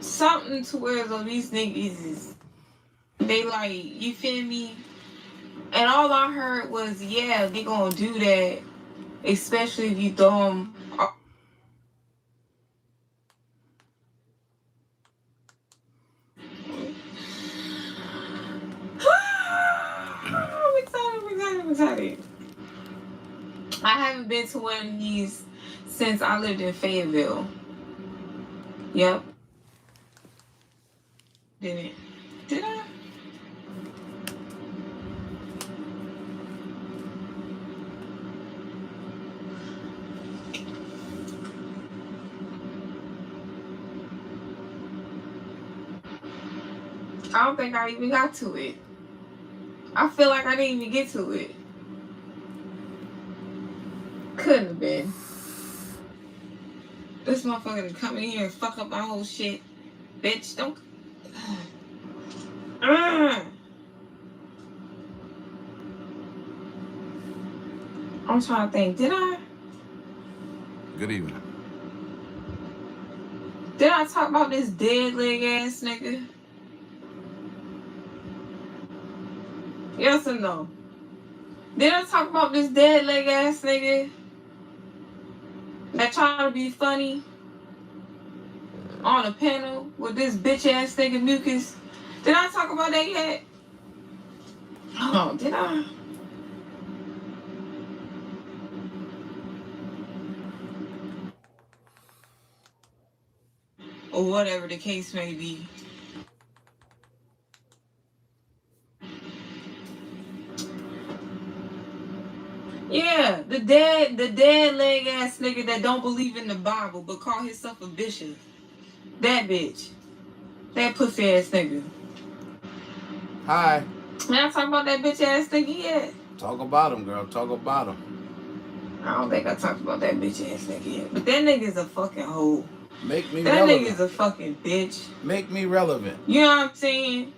something to where though these niggas is, they like, you feel me? And all I heard was, yeah, they gonna do that, especially if you throw them. I'm excited. I haven't been to one of these since I lived in Fayetteville. Yep. Didn't. Did I? I don't think I even got to it. I feel like I didn't even get to it. Couldn't have been. This motherfucker to come in here and fuck up my whole shit. Bitch, don't. I'm trying to think. Did I? Good evening. Did I talk about this dead leg ass nigga? Yes or no? Did I talk about this dead leg ass nigga that trying to be funny on a panel with this bitch ass nigga Mucus? Did I talk about that yet? Oh, did I? Or whatever the case may be. Yeah, the dead leg ass nigga that don't believe in the Bible but call himself a bishop. That bitch. That pussy ass nigga. Hi. Did I talk about that bitch ass nigga yet? Talk about him, girl. Talk about him. I don't think I talked about that bitch ass nigga yet. But that nigga's a fucking hoe. Make me that relevant. That nigga's a fucking bitch. Make me relevant. You know what I'm saying?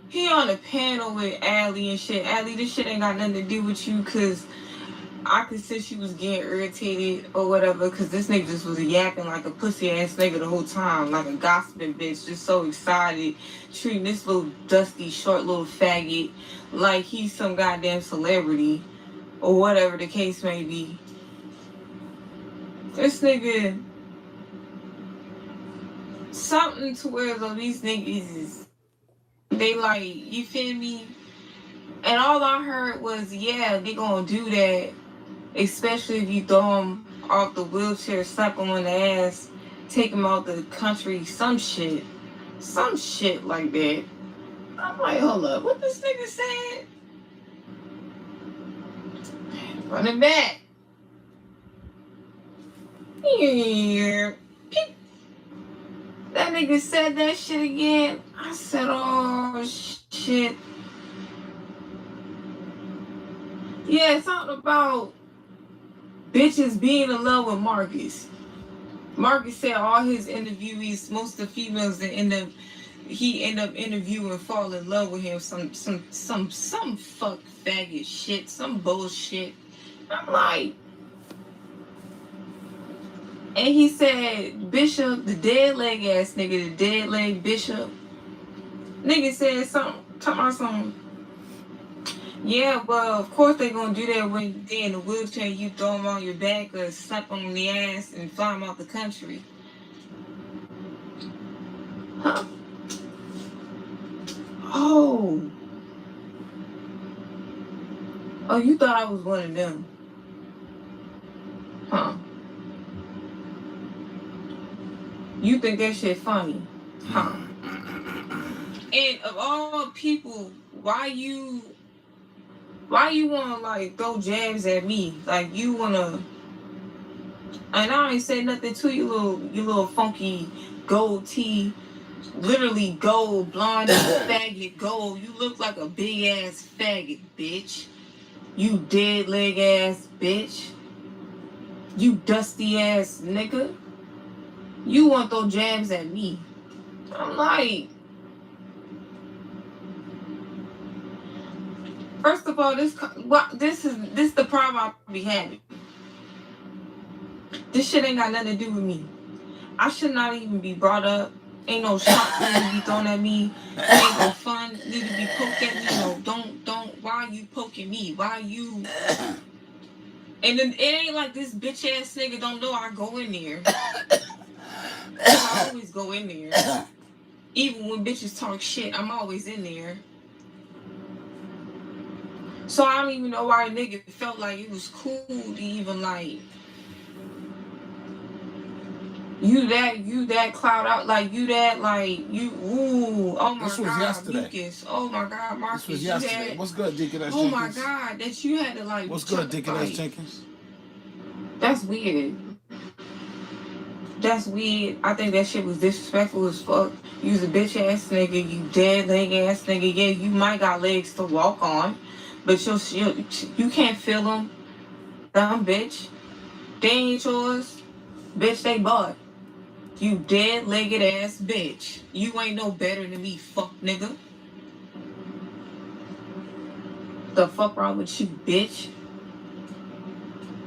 He on a panel with Allie and shit. Allie, this shit ain't got nothing to do with you, cause I could see she was getting irritated or whatever, cause this nigga just was yapping like a pussy ass nigga the whole time, like a gossiping bitch, just so excited, treating this little dusty, short little faggot like he's some goddamn celebrity or whatever the case may be. This nigga, something to where though these niggas is, they like, you feel me? And all I heard was, yeah, they gonna do that, especially if you throw him off the wheelchair, slap him on the ass, take him out the country, some shit like that. I'm like, hold up, what this nigga said? Run it back. Yeah. That nigga said that shit again. I said, oh shit. Yeah, something about bitches being in love with Marcus. Marcus said all his interviewees, most of the females that he end up interviewing fall in love with him. Some fuck faggot shit, some bullshit. I'm like, and he said Bishop, the dead leg ass nigga, the dead leg Bishop. Nigga said something, talking about something. Yeah, well, of course they gonna do that when they in a wheelchair, you throw them on your back or slap them on the ass and fly them out the country. Huh? Oh. Oh, you thought I was one of them. Huh? You think that shit funny? Huh? And of all people, why you wanna like throw jabs at me? Like you wanna, and I ain't say nothing to you, little funky gold tee, literally gold, blonde faggot gold. You look like a big ass faggot, bitch. You dead leg ass bitch. You dusty ass nigga. You want those jabs at me? I'm like, first of all, this is the problem I be having. This shit ain't got nothing to do with me. I should not even be brought up Ain't no shots need to be thrown at me. Ain't no fun need to be poked at me. No, don't. Why are you poking me? Why are you? And then it ain't like this bitch ass nigga don't know I go in there. I always go in there. Even when bitches talk shit, I'm always in there. So I don't even know why a nigga felt like it was cool to even like you that cloud out, like you that like you ooh, oh my This was god, yesterday. Lucas, oh my god, Marcus, This was you yesterday. had, What's good, Deaconess oh Jenkins? my god, that you had to like What's good, Deaconess like, Jenkins? that's weird. That's weird. I think that shit was disrespectful as fuck. You was a bitch ass nigga, you dead leg ass nigga. Yeah, you might got legs to walk on, but you can't feel them. Dumb bitch. They ain't yours. Bitch, they bought. You dead legged ass bitch. You ain't no better than me, fuck nigga. The fuck wrong with you, bitch?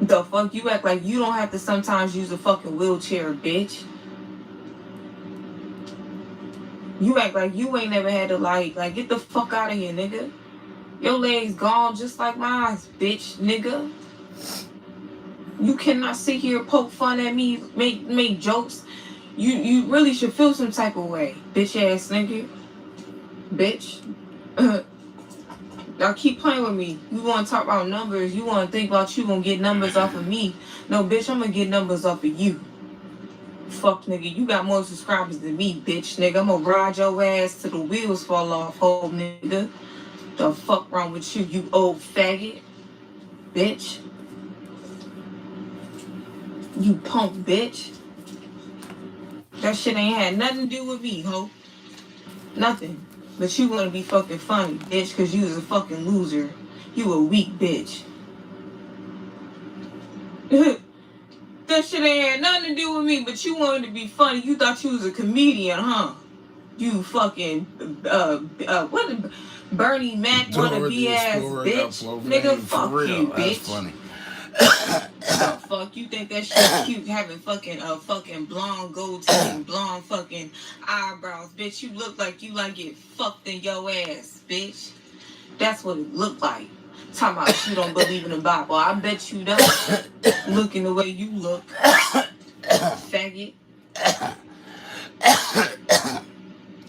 The fuck you act like you don't have to sometimes use a fucking wheelchair, bitch. You act like you ain't never had to like get the fuck out of here, nigga. Your legs gone just like mine, bitch, nigga. You cannot sit here poke fun at me, make jokes. You really should feel some type of way, bitch ass nigga. Bitch. Y'all keep playing with me. You want to talk about numbers. You want to think about you gonna get numbers off of me. No, bitch, I'm gonna get numbers off of you. Fuck, nigga. You got more subscribers than me, bitch, nigga. I'm gonna ride your ass till the wheels fall off, whole nigga. The fuck wrong with you, you old faggot? Bitch. You punk bitch. That shit ain't had nothing to do with me, ho. Nothing. But you wanna be fucking funny, bitch, cause you was a fucking loser. You a weak bitch. That shit ain't had nothing to do with me, but you wanted to be funny. You thought you was a comedian, huh? You fucking, what, Bernie Mac wannabe ass bitch. Nigga, fuck you, bitch. That's funny. The fuck? You think that shit cute having fucking fucking blonde gold teeth and blonde fucking eyebrows, bitch? You look like you like get fucked in your ass, bitch. That's what it looked like. Talking about you don't believe in the Bible. I bet you don't. Looking the way you look, faggot.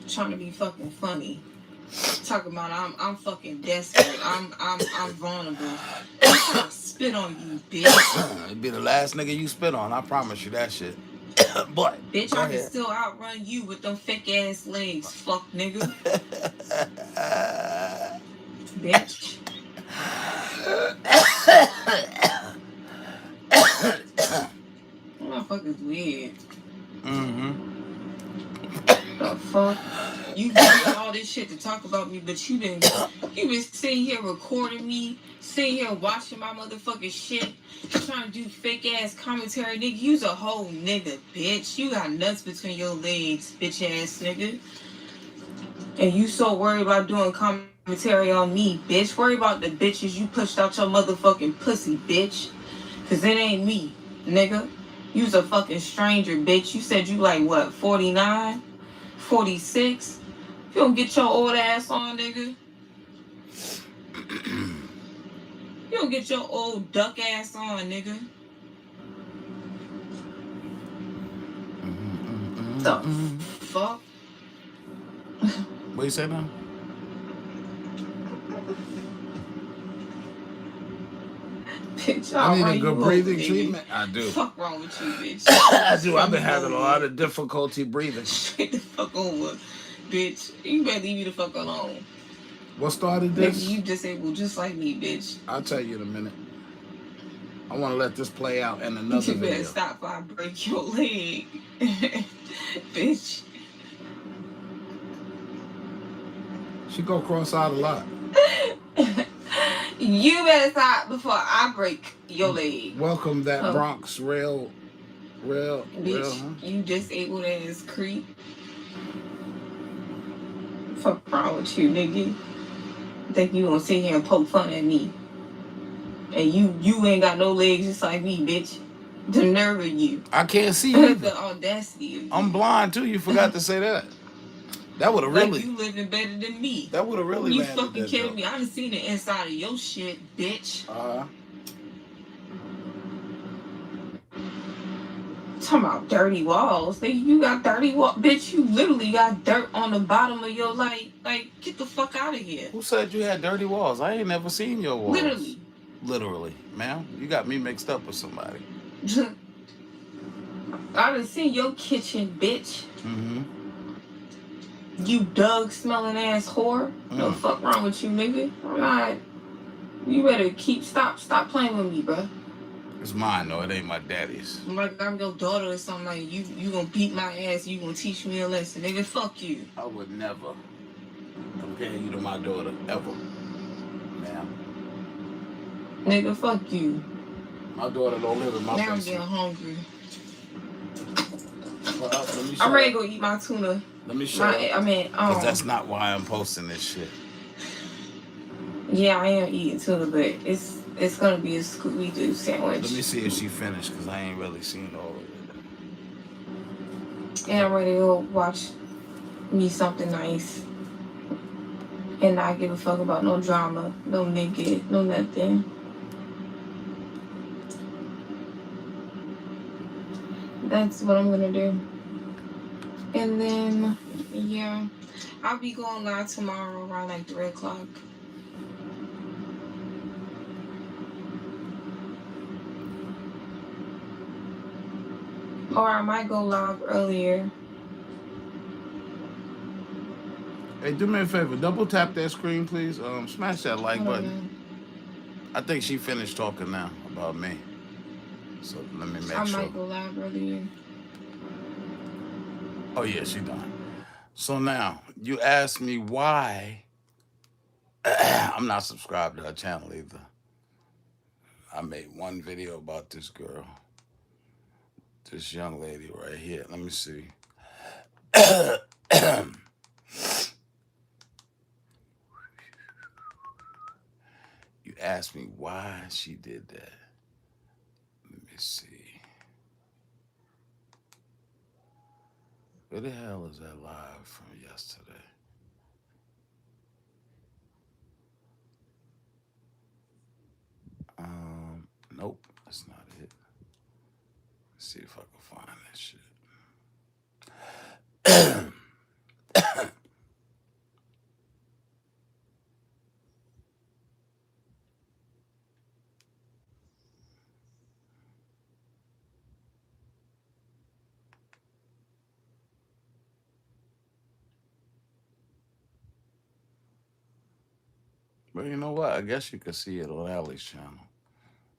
Trying to be fucking funny. Talking about I'm fucking desperate. I'm vulnerable. I'm trying to spit on you, bitch. It'd be the last nigga you spit on. I promise you that shit. But bitch, I can still outrun you with them fake ass legs, fuck nigga. Bitch. Motherfucker's weird. The fuck? You give me all this shit to talk about me, but you been sitting here recording me, sitting here watching my motherfucking shit, trying to do fake ass commentary, nigga. You's a whole nigga, bitch. You got nuts between your legs, bitch ass nigga. And you so worried about doing commentary on me, bitch. Worry about the bitches you pushed out your motherfucking pussy, bitch. Cause it ain't me, nigga. You's a fucking stranger, bitch. You said you like what, 49? 46? You don't get your old ass on, nigga. You don't get your old duck ass on, nigga. The fuck? What you say now? Bitch, I need a good breathing treatment. I do. Fuck wrong with you, bitch? I do. I've been having a lot of difficulty breathing. Straight the fuck over, bitch. You better leave me the fuck alone. What started this? Nigga, you disabled just like me, bitch. I'll tell you in a minute. I want to let this play out in another video. You better video. stop before I break your leg, bitch. She go cross-eyed a lot. You better stop before I break your leg. Welcome that Bronx real, bitch. Huh? You disabled ass creep. Fuck wrong with you, nigga? Think you gonna sit here and poke fun at me? And you ain't got no legs just like me, bitch. The nerve of you. I can't see either. The audacity of you. I'm blind too. You forgot to say that. That would have like really. You living better than me. That would have really. You fucking kidding me? I done seen the inside of your shit, bitch. Talking about dirty walls. You got dirty walls. Bitch, you literally got dirt on the bottom of your light. Like, get the fuck out of here. Who said you had dirty walls? I ain't never seen your walls. Literally. Literally. Ma'am, you got me mixed up with somebody. I done seen your kitchen, bitch. Mm-hmm. You Doug smelling ass whore. No fuck wrong with you, nigga. I'm not. You better stop playing with me, bro. It's mine though. It ain't my daddy's. Like I'm your daughter or something. Like you gonna beat my ass. You gonna teach me a lesson, nigga. Fuck you. I would never compare you to my daughter ever, ma'am. Nigga, fuck you. My daughter don't live in my basement. Now I'm getting hungry. I'm ready to go eat my tuna. Let me show you. Because that's not why I'm posting this shit. Yeah, I am eating tuna, but it's gonna be a Scooby-Doo sandwich. Let me see if she finished, because I ain't really seen all of it. And I'm ready to go watch me something nice. And not give a fuck about no drama, no nigga, no nothing. That's what I'm gonna do. And then, yeah, I'll be going live tomorrow around like 3 o'clock. Or I might go live earlier. Hey, do me a favor. Double tap that screen, please. Smash that like button. I think she finished talking now about me. So let me make sure. I might go live earlier. Oh, yeah, she done. So now, you asked me why I'm not subscribed to her channel either. I made one video about this girl. This young lady right here. Let me see. You asked me why she did that. Let me see. Where the hell is that live from yesterday? Nope, that's not it. Let's see if I can find that shit. But you know what? I guess you could see it on Allie's channel.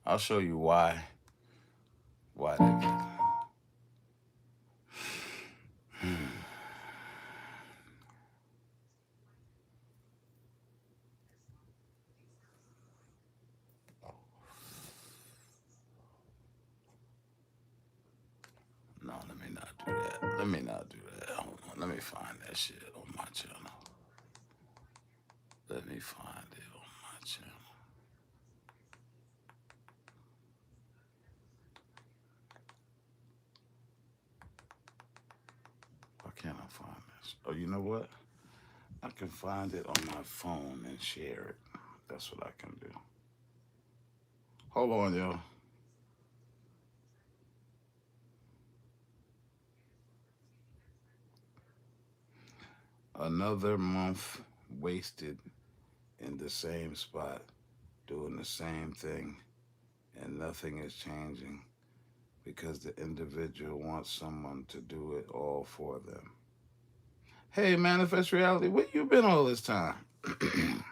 I'll show you why. Why they did. No, let me not do that. Let me not do that. Hold on. Let me find that shit on my channel. Let me find it on my channel. Why can't I find this? Oh, you know what? I can find it on my phone and share it. That's what I can do. Hold on, yo. Another month wasted in the same spot, doing the same thing, and nothing is changing because the individual wants someone to do it all for them. Hey, Manifest Reality, where you been all this time? Let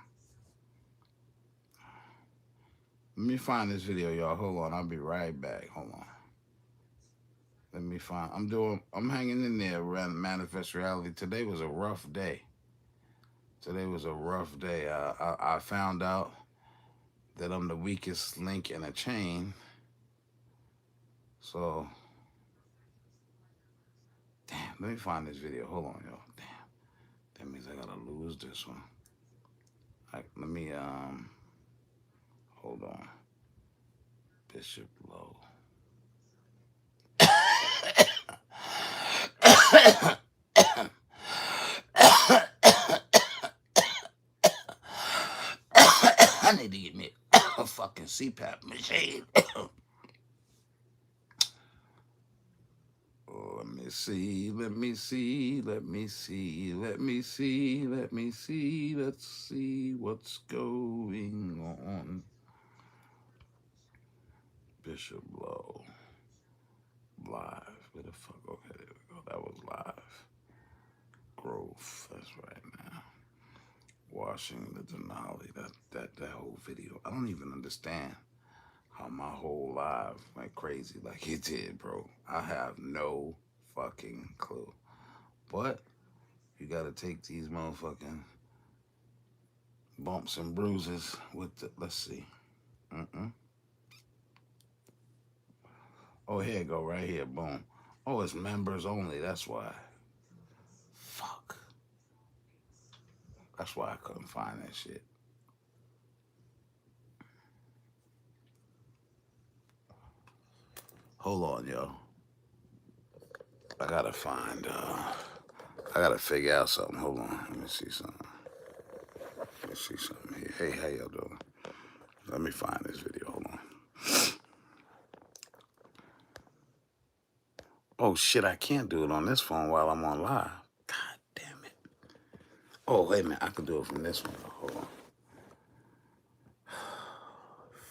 me find this video, y'all. Hold on, I'll be right back. Hold on. Let me find. I'm hanging in there around Manifest Reality. Today was a rough day. I found out that I'm the weakest link in a chain. So, damn, let me find this video. Hold on, y'all. Damn. That means I gotta lose this one. Let me, hold on. BishopLo. I need to get me a fucking CPAP machine. Oh, let me see, let me see, let me see, let me see, let me see, let's see what's going on. BishopLo live. Where the fuck? Okay, there we go. That was live. Growth. That's right now. Washing the Denali. That whole video. I don't even understand how my whole live went crazy like it did, bro. I have no fucking clue. But you gotta take these motherfucking bumps and bruises with the, let's see. Mm-mm. Oh, here you go, right here, boom. Oh, it's members only, that's why. Fuck. That's why I couldn't find that shit. Hold on, yo. I gotta find, I gotta figure out something. Hold on, let me see something. Let me see something here. Hey, how y'all doing? Let me find this video, hold on. Oh shit, I can't do it on this phone while I'm on live. God damn it. Oh, wait a minute, I can do it from this one. Hold on.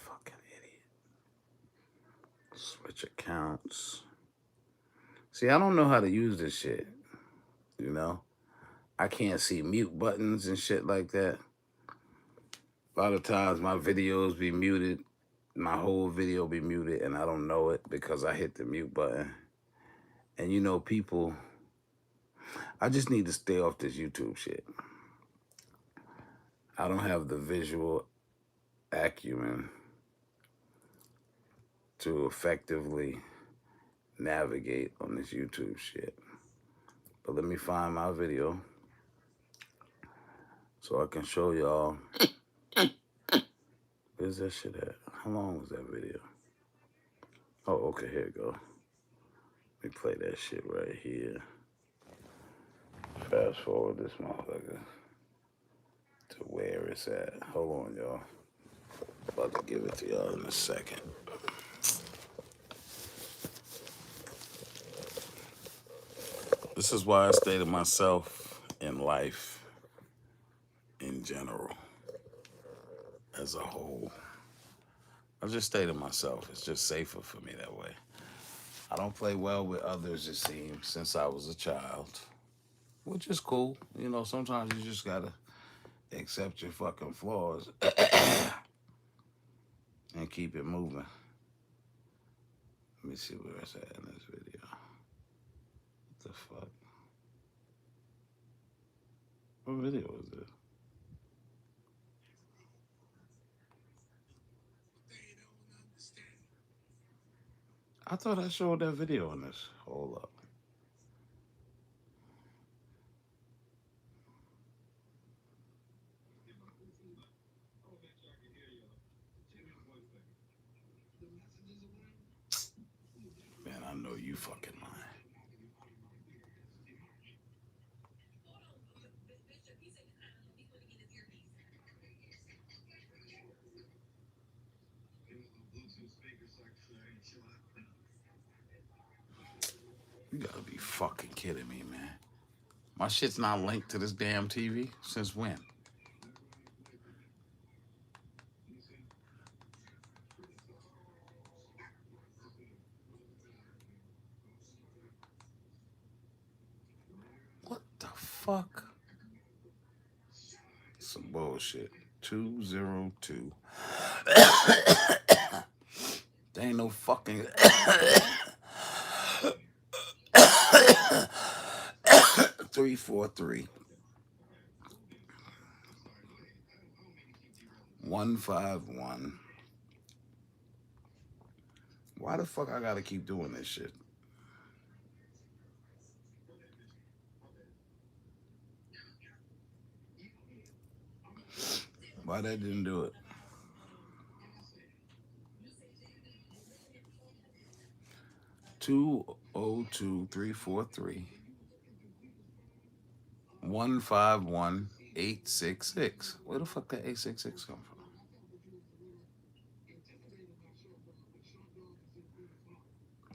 Fucking idiot. Switch accounts. See, I don't know how to use this shit, you know? I can't see mute buttons and shit like that. A lot of times my videos be muted. My whole video be muted and I don't know it because I hit the mute button. And you know, people, I just need to stay off this YouTube shit. I don't have the visual acumen to effectively navigate on this YouTube shit. But let me find my video so I can show y'all. Where's that shit at? How long was that video? Oh, okay, here we go. Let me play that shit right here. Fast forward this motherfucker to where it's at. Hold on, y'all. About to give it to y'all in a second. This is why I stay to myself in life in general, as a whole. I just stay to myself. It's just safer for me that way. I don't play well with others, it seems, since I was a child, which is cool. You know, sometimes you just gotta accept your fucking flaws and keep it moving. Let me see where it's at in this video. What the fuck? What video is this? I thought I showed that video in this. Hold up. Man, I know you fucking lying. You gotta be fucking kidding me, man. My shit's not linked to this damn TV? Since when? What the fuck? Some bullshit. 202. There ain't no fucking 343 151. Why the fuck I gotta keep doing this shit? Why that didn't do it? 202 343 151-866. Where the fuck that 866 come from?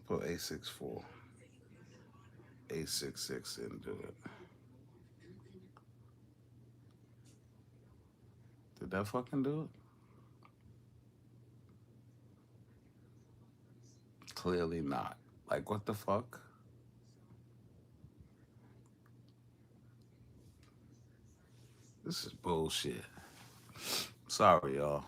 Put 864. 866 didn't do it. Did that fucking do it? Clearly not. Like, what the fuck? This is bullshit. Sorry, y'all.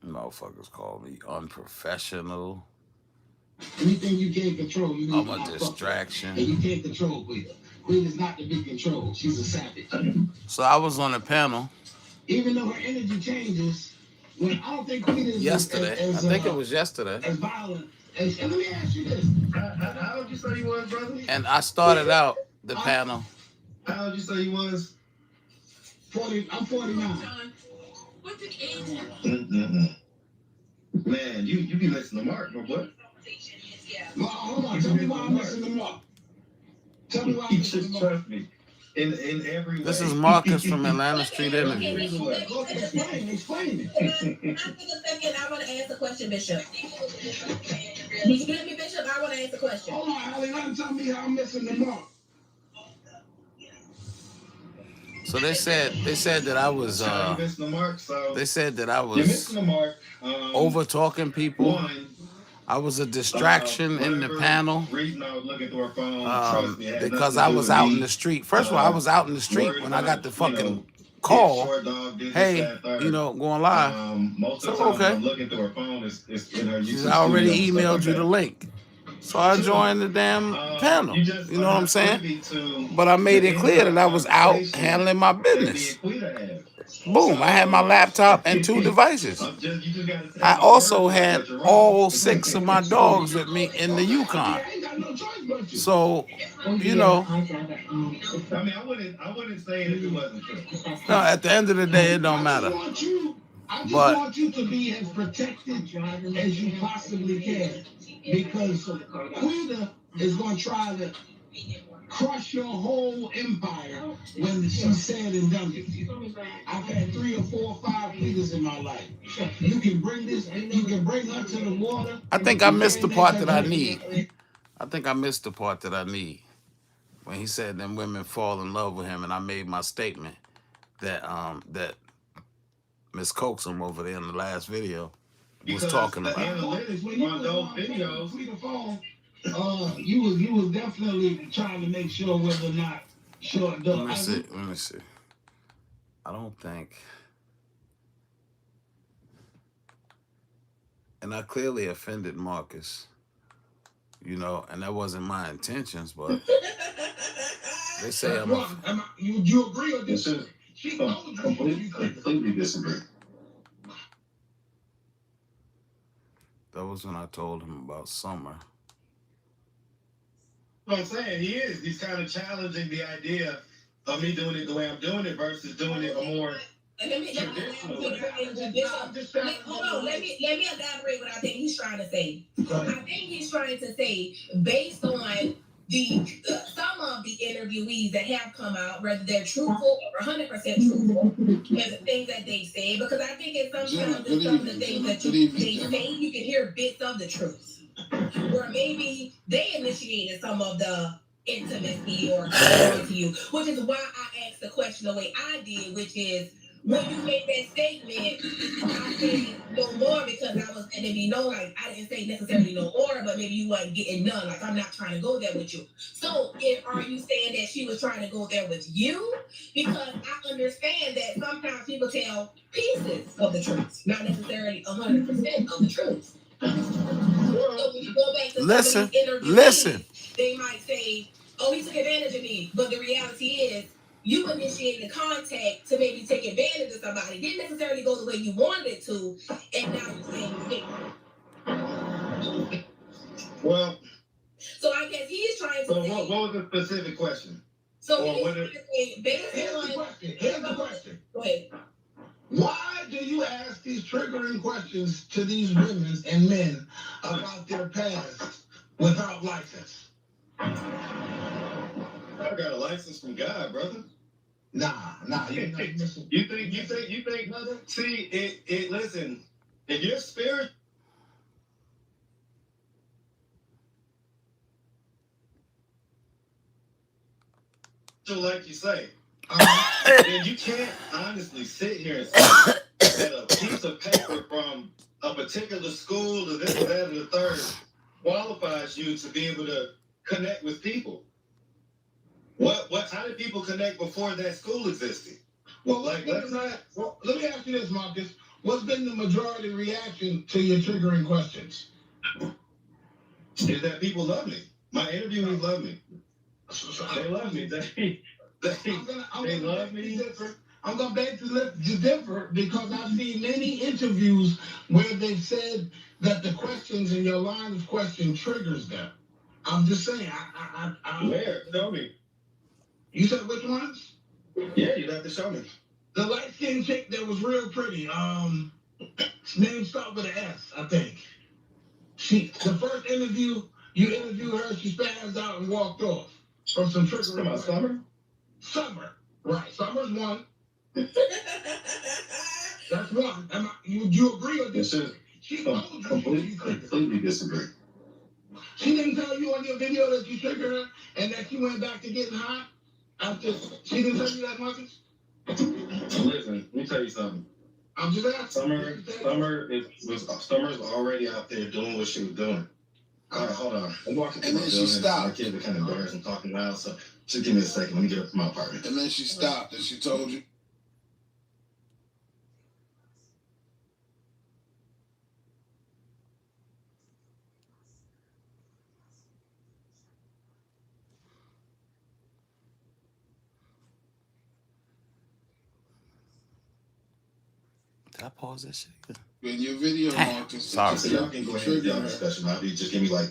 Motherfuckers call me unprofessional. Anything you can't control, you need I'm to a not fuck with. distraction. And you can't control Queen. Queen is not to be controlled. She's a savage. So I was on a panel Even though her energy changes, when I don't think Queen is yesterday. I think it was yesterday. as violent. And let me ask you this: how old you say you was, brother? And I started out the panel. How old you say you was? 40. I'm 49. What's the age? Man, you be listening to Mark, my boy. Well, hold on. Tell me why I'm listening to Mark. Tell me why I'm listening to Mark. Trust me. In every way. This is Marcus from Atlanta Street Interviews. Explain it. I think a second. I want to ask a question, Bishop. Did you let me, Bishop? I want to ask a question. Hold on, Holly. Let him tell me how I'm missing the mark. So they said that I was missing the mark, so they said that I you're missing was the mark. over talking people. One, I was a distraction in the panel reason I was looking through her phone, trust me, it had because nothing I to do was with out me. in the street. First of all, I was out in the street Worried when I got the about, fucking call. short dog, this, Hey, that, third. going live. Most of the So, time when okay. I'm looking through her phone, it's in her She YouTube said, I already studio and stuff emailed like you that. the link. So I joined the damn panel. You just You know are what I'm not saying? privy to But I made the it clear that I inside was out conversation handling my that me business. and Quita had. Boom. I had my laptop and 2 devices. You just gotta take I my also word for it had that you're wrong. all 6 of my dogs with me in the Yukon. I ain't got no choice but you. So, I mean, I wouldn't say it if it wasn't true. no, at the end of the day, it don't matter. I just But want you to be as protected as you possibly can, because Quita is going to try to crush your whole empire when she's said and done it. I've had 3 or 4 or 5 Quitas in my life. You can bring her to the water. I think I missed the part that I need. I think I missed the part that I need. When he said them women fall in love with him, and I made my statement that that Miss Coaxum over there in the last video was talking about. Analytics on those videos. You was definitely trying to make sure whether or not short dog. Let me see. I don't think. And I clearly offended Marcus, and that wasn't my intentions, but they say you agree or disagree? Completely disagree. That was when I told him about Summer. What I'm saying, he's kind of challenging the idea of me doing it the way I'm doing it versus doing it a more traditional way. Hold on, let me elaborate what I think he's trying to say. I think he's trying to say, based on some of the interviewees that have come out, whether they're truthful or 100% truthful, and the things that they say, because I think it's sometimes in some of the things that they say, you can hear bits of the truth, or maybe they initiated some of the intimacy or to you, which is why I asked the question the way I did, which is, when you made that statement, I said no more because I was letting it be known, like I didn't say necessarily no more, but maybe you wasn't getting none. Like, I'm not trying to go there with you. So are you saying that she was trying to go there with you? Because I understand that sometimes people tell pieces of the truth, not necessarily 100% of the truth. So when you go back to Listen, they might say, oh, he took advantage of me. But the reality is, you initiated contact to maybe take advantage of somebody. Didn't necessarily go the way you wanted it to, and now you're saying it. Well, so I guess he's trying to say. What was the specific question? So he's trying to say, based on. Here's the question. Go ahead. Why do you ask these triggering questions to these women and men about their past without license? I got a license from God, brother. Nah, you're not missing. You think, brother? See, listen, if you're spiritual like you say, then you can't honestly sit here and say that a piece of paper from a particular school or this or that or the third qualifies you to be able to connect with people. How did people connect before that school existed? Well, let me ask you this, Marcus. What's been the majority reaction to your triggering questions? Is that people love me. My interviewees love me. They love me. They love me. I'm going to beg to differ because I've seen many interviews where they've said that the questions in your line of question triggers them. I'm just saying. Where? Show me. You said which ones? Yeah, you'd have to show me. The light-skinned chick that was real pretty. Name start with an S, I think. The first interview, you interviewed her, she spazzed out and walked off from some triggering. About Summer? Summer, right. Summer's one. That's one. You agree or disagree? She told you completely disagree. She didn't tell you on your video that you triggered her and that she went back to getting hot? She didn't tell you that, Marcus? Listen, let me tell you something. I'm just asking. Summer's already out there doing what she was doing. All right, hold on. I'm walking through And then she stopped. My kids are kind of embarrassed and talking loud, so just give me a second. Let me get up to my apartment. And then she stopped and she told you. Did I pause this shit? In your video, Marcus. Sorry. So y'all can go ahead and y'all discussion. I'll be just give me like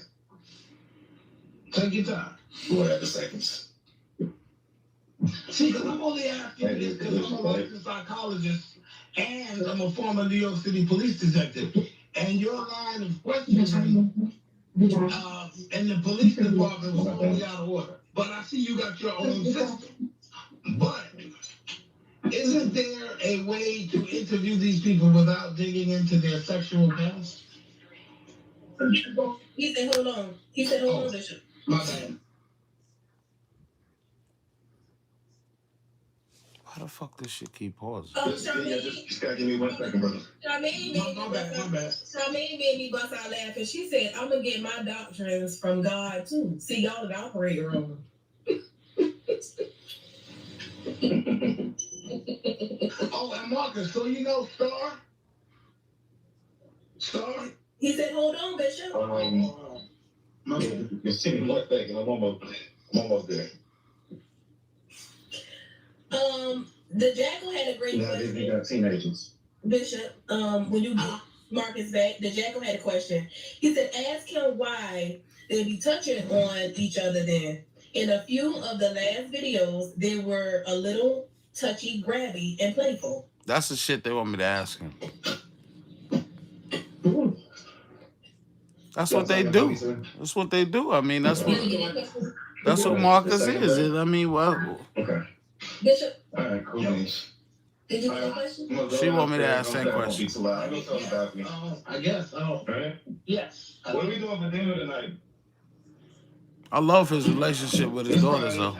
take your time. Whatever seconds. See, because I'm only asking this because I'm a licensed psychologist and I'm a former New York City police detective. And your line of questioning and the police department was totally out of order. But I see you got your own system. But isn't there a way to interview these people without digging into their sexual past? He said, hold on. He said, hold on, Bishop. My bad. Why the fuck this shit keep pausing? Just gotta give me 1 second, brother. Charmaine made me bust out laughing. She said, I'm gonna get my doctrines from God too. See, y'all the operator on Oh, and Marcus, so you know Star? Star? He said, hold on, Bishop. Just give me 1 second. I'm almost there. The Jackal had a great question. They got teenagers. Bishop, when you get Marcus back, the Jackal had a question. He said, ask him why they be touching on each other then. In a few of the last videos, they were a little touchy, grabby, and playful. That's the shit they want me to ask him. That's what they do. That's what they do. I mean, that's what Marcus is. I mean, well. Okay. Bishop. All right, cool. Did you get a question? She want me to ask that question. I guess. Right? Yes. What are we doing for dinner tonight? I love his relationship with his daughters, though.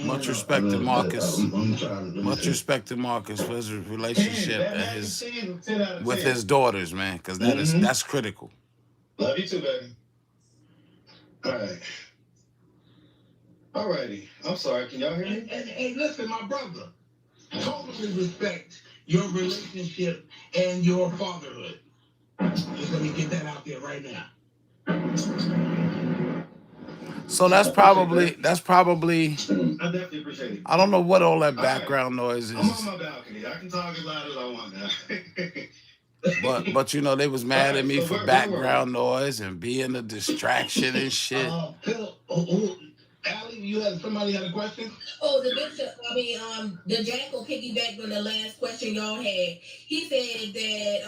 Much respect to Marcus. Much respect to Marcus for his relationship and with his daughters, man, because that's critical. Love you too, baby. All right. Alrighty. I'm sorry. Can y'all hear me? And listen, my brother, totally respect your relationship and your fatherhood. Just let me get that out there right now. So that's probably. I definitely appreciate it. I don't know what all that background noise is. I'm on my balcony. I can talk as loud as I want now. But you know they was mad at me for background noise and being a distraction and shit. Phil, Allie, somebody had a question? Oh, the Bishop. The Jackal piggybacked on the last question y'all had. He said that,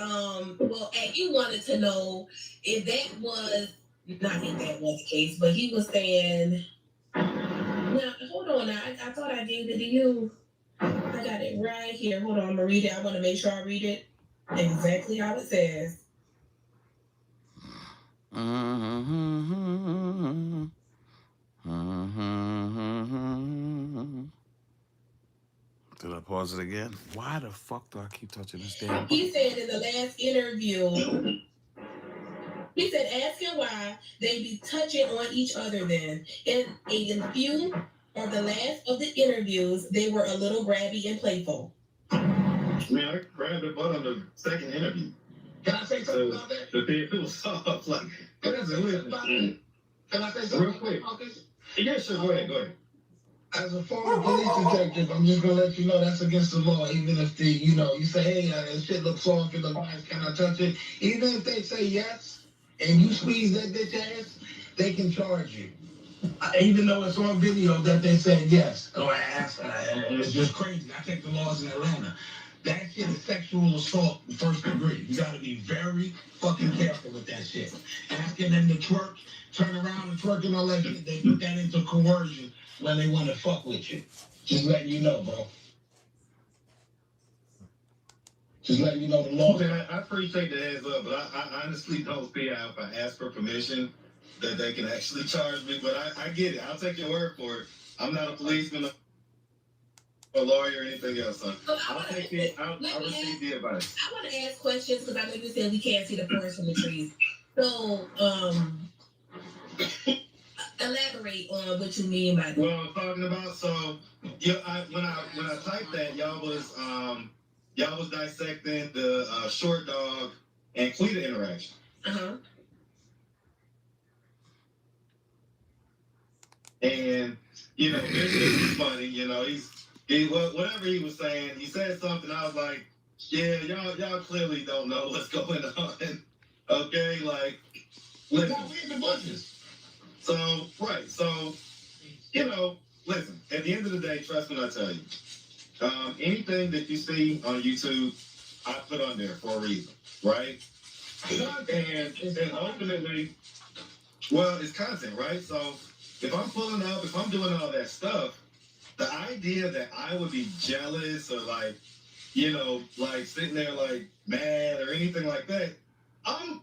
and you wanted to know if that was not think that was the case, but he was saying, now, hold on. Now, I thought I gave it to you. I got it right here. Hold on. I'm going to read it. I want to make sure I read it exactly how it says. Did I pause it again? Why the fuck do I keep touching this damn He button? said in the last interview, he said, asking why they be touching on each other then. In a few or the last of the interviews, they were a little grabby and playful. Man, I grabbed the butt on the second interview. Can I say something about that? It was soft. Like, Can I say something about that? Can I say something real quick? Yeah, sure. Go ahead. As a former police detective, I'm just gonna let you know that's against the law. Even if you say, hey, this shit looks soft, it looks nice, can I touch it? Even if they say yes, and you squeeze that bitch ass, they can charge you. Even though it's on video that they said yes. Oh, it's just crazy. I take the laws in Atlanta. That shit is sexual assault in first degree. You gotta be very fucking careful with that shit. Asking them to twerk, turn around and twerk and all that shit, they put that into coercion when they want to fuck with you. Just letting you know, bro. Just letting you know the law. Man, I appreciate the heads up, but I honestly don't see how if I ask for permission that they can actually charge me. But I get it. I'll take your word for it. I'm not a policeman, a lawyer, or anything else. So I'll receive the advice. I want to ask questions because I know you said we can't see the forest from the trees. So, elaborate on what you mean by that. Well, I'm talking about, so yeah, when I typed that, y'all was dissecting the short dog and Quita interaction. And Bishop was funny. Whatever he was saying, he said something. I was like, yeah, y'all clearly don't know what's going on. Okay, like, listen. We in the bushes. So, right. So, listen, at the end of the day, trust when I tell you, anything that you see on YouTube, I put on there for a reason, right? And ultimately, well, it's content, right? So, if I'm pulling up, if I'm doing all that stuff, the idea that I would be jealous or like sitting there like mad or anything like that, I'm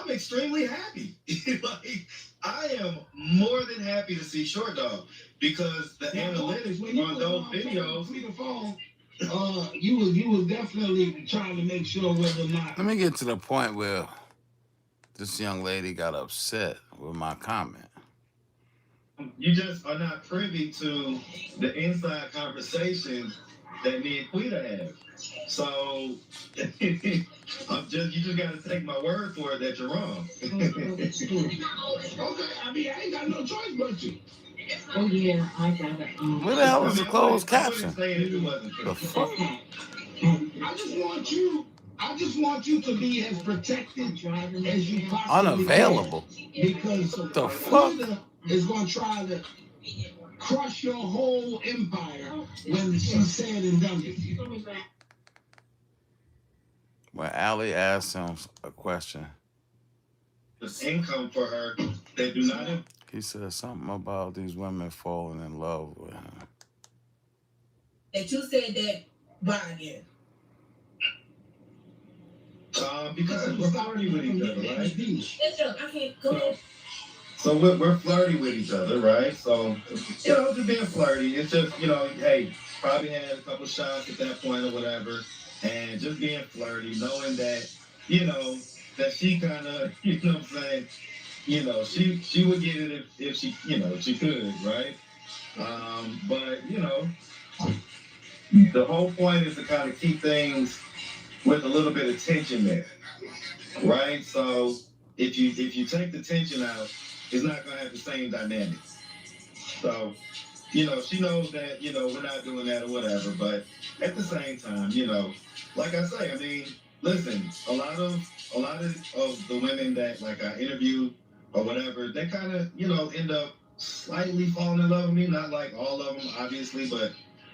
extremely happy. Like, I am more than happy to see Short Dog because the analytics on those videos. You was definitely trying to make sure whether or not. Let me get to the point where this young lady got upset with my comment. You just are not privy to the inside conversation that me and Quita have. So you just got to take my word for it that you're wrong. Okay, I mean, I ain't got no choice but to. Oh yeah, I got it. Where the hell is the closed caption? The fuck? I just want you to be as protected as you possibly Unavailable. Can, because the fuck is going to try to crush your whole empire when she's said and done with you. When Allie asked him a question, this income for her, they do not. He said something about these women falling in love with him. That you said that by again. Because we're flirty with each other, right? I can't go ahead. So we're flirty with each other, right? So, just being flirty. It's just, hey, probably had a couple shots at that point or whatever. And just being flirty, knowing that, that she kind of, what I'm saying, she would get it if she, if she could, right? But, the whole point is to kind of keep things with a little bit of tension there, right? So if you take the tension out, it's not going to have the same dynamic. So, she knows that, we're not doing that or whatever, but at the same time, like I say, I mean, listen, a lot of the women that like I interviewed or whatever, they kind of, end up slightly falling in love with me. Not like all of them, obviously, but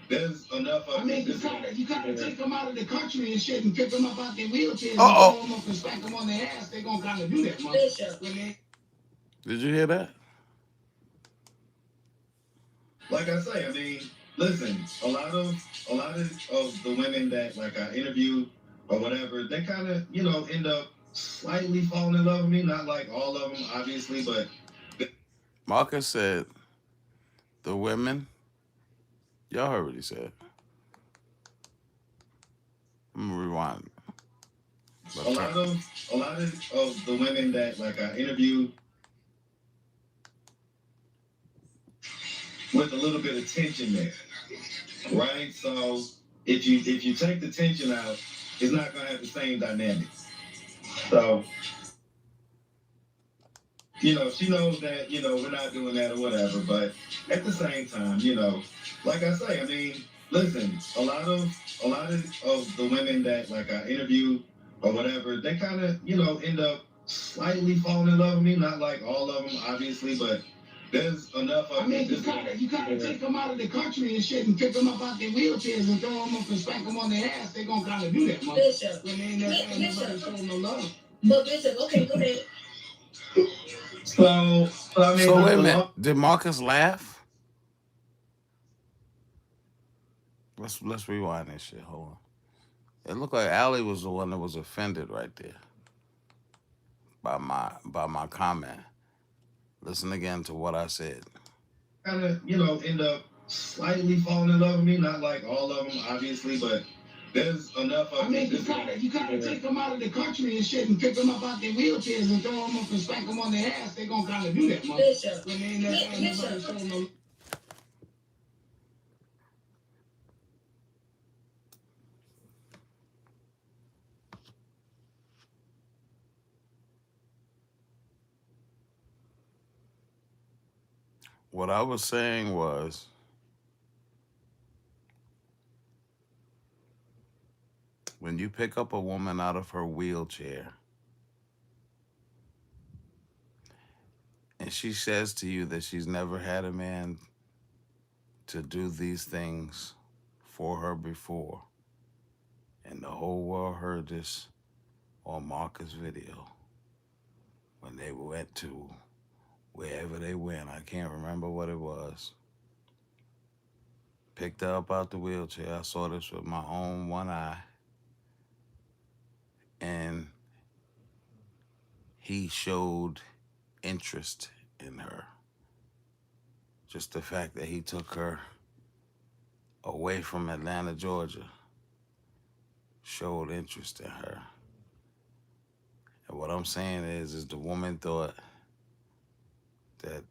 there's enough of you gotta take them out of the country and shit and pick them up out their wheelchairs and Uh-oh. pull them up and stack them on their ass. They gonna kind of do that, Bishop. Did you hear that? Like I say, I mean, listen, a lot of the women that like I interviewed or whatever, they kind of end up slightly falling in love with me. Not like all of them, obviously, but Marcus said the women. Y'all heard what he said. I'm gonna rewind. a lot of the women that like I interviewed with a little bit of tension there, right? So if you take the tension out, it's not gonna have the same dynamic. So she knows that we're not doing that or whatever. But at the same time, like I say, I mean, listen, a lot of the women that like I interviewed or whatever, they kind of end up slightly falling in love with me. Not like all of them, obviously, but there's enough of I mean, you gotta take them out of the country and shit and pick them up out their wheelchairs and throw them up and spank them on their ass. They gonna kind of do that, man. Bishop. When they ain't nobody showing no love. But Bishop, okay, go ahead. So I mean, So wait a minute. Did Marcus laugh? Let's rewind this shit. Hold on. It looked like Allie was the one that was offended right there by my comment. Listen again to what I said. Kind of end up slightly falling in love with me. Not like all of them, obviously, but there's enough of I mean, you gotta take them out of the country and shit and pick them up out their wheelchairs and throw them up and spank them on their ass. They gonna kind of do that, man. Bishop. When they ain't nobody showing no. What I was saying was, when you pick up a woman out of her wheelchair and she says to you that she's never had a man to do these things for her before, and the whole world heard this on Marcus' video when they went to wherever they went, I can't remember what it was, picked her up out the wheelchair. I saw this with my own one eye. And he showed interest in her. Just the fact that he took her away from Atlanta, Georgia, showed interest in her. And what I'm saying is the woman thought that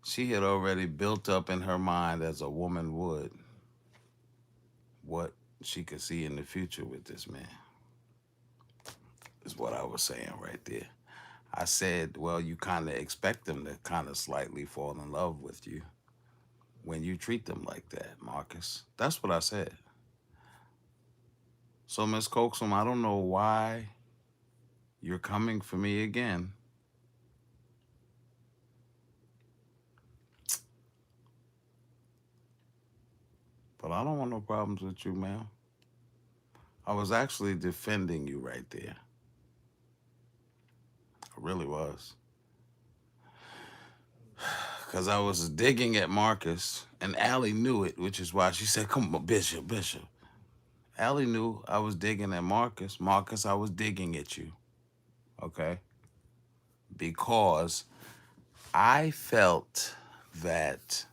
she had already built up in her mind, as a woman would, what she could see in the future with this man. Is what I was saying right there. I said, well, you kind of expect them to kind of slightly fall in love with you when you treat them like that, Marcus. That's what I said. So, Miss Coaxum, I don't know why you're coming for me again. But I don't want no problems with you, ma'am. I was actually defending you right there. I really was. Because I was digging at Marcus, and Allie knew it, which is why she said, come on, Bishop. Allie knew I was digging at Marcus. Marcus, I was digging at you, okay? Because I felt that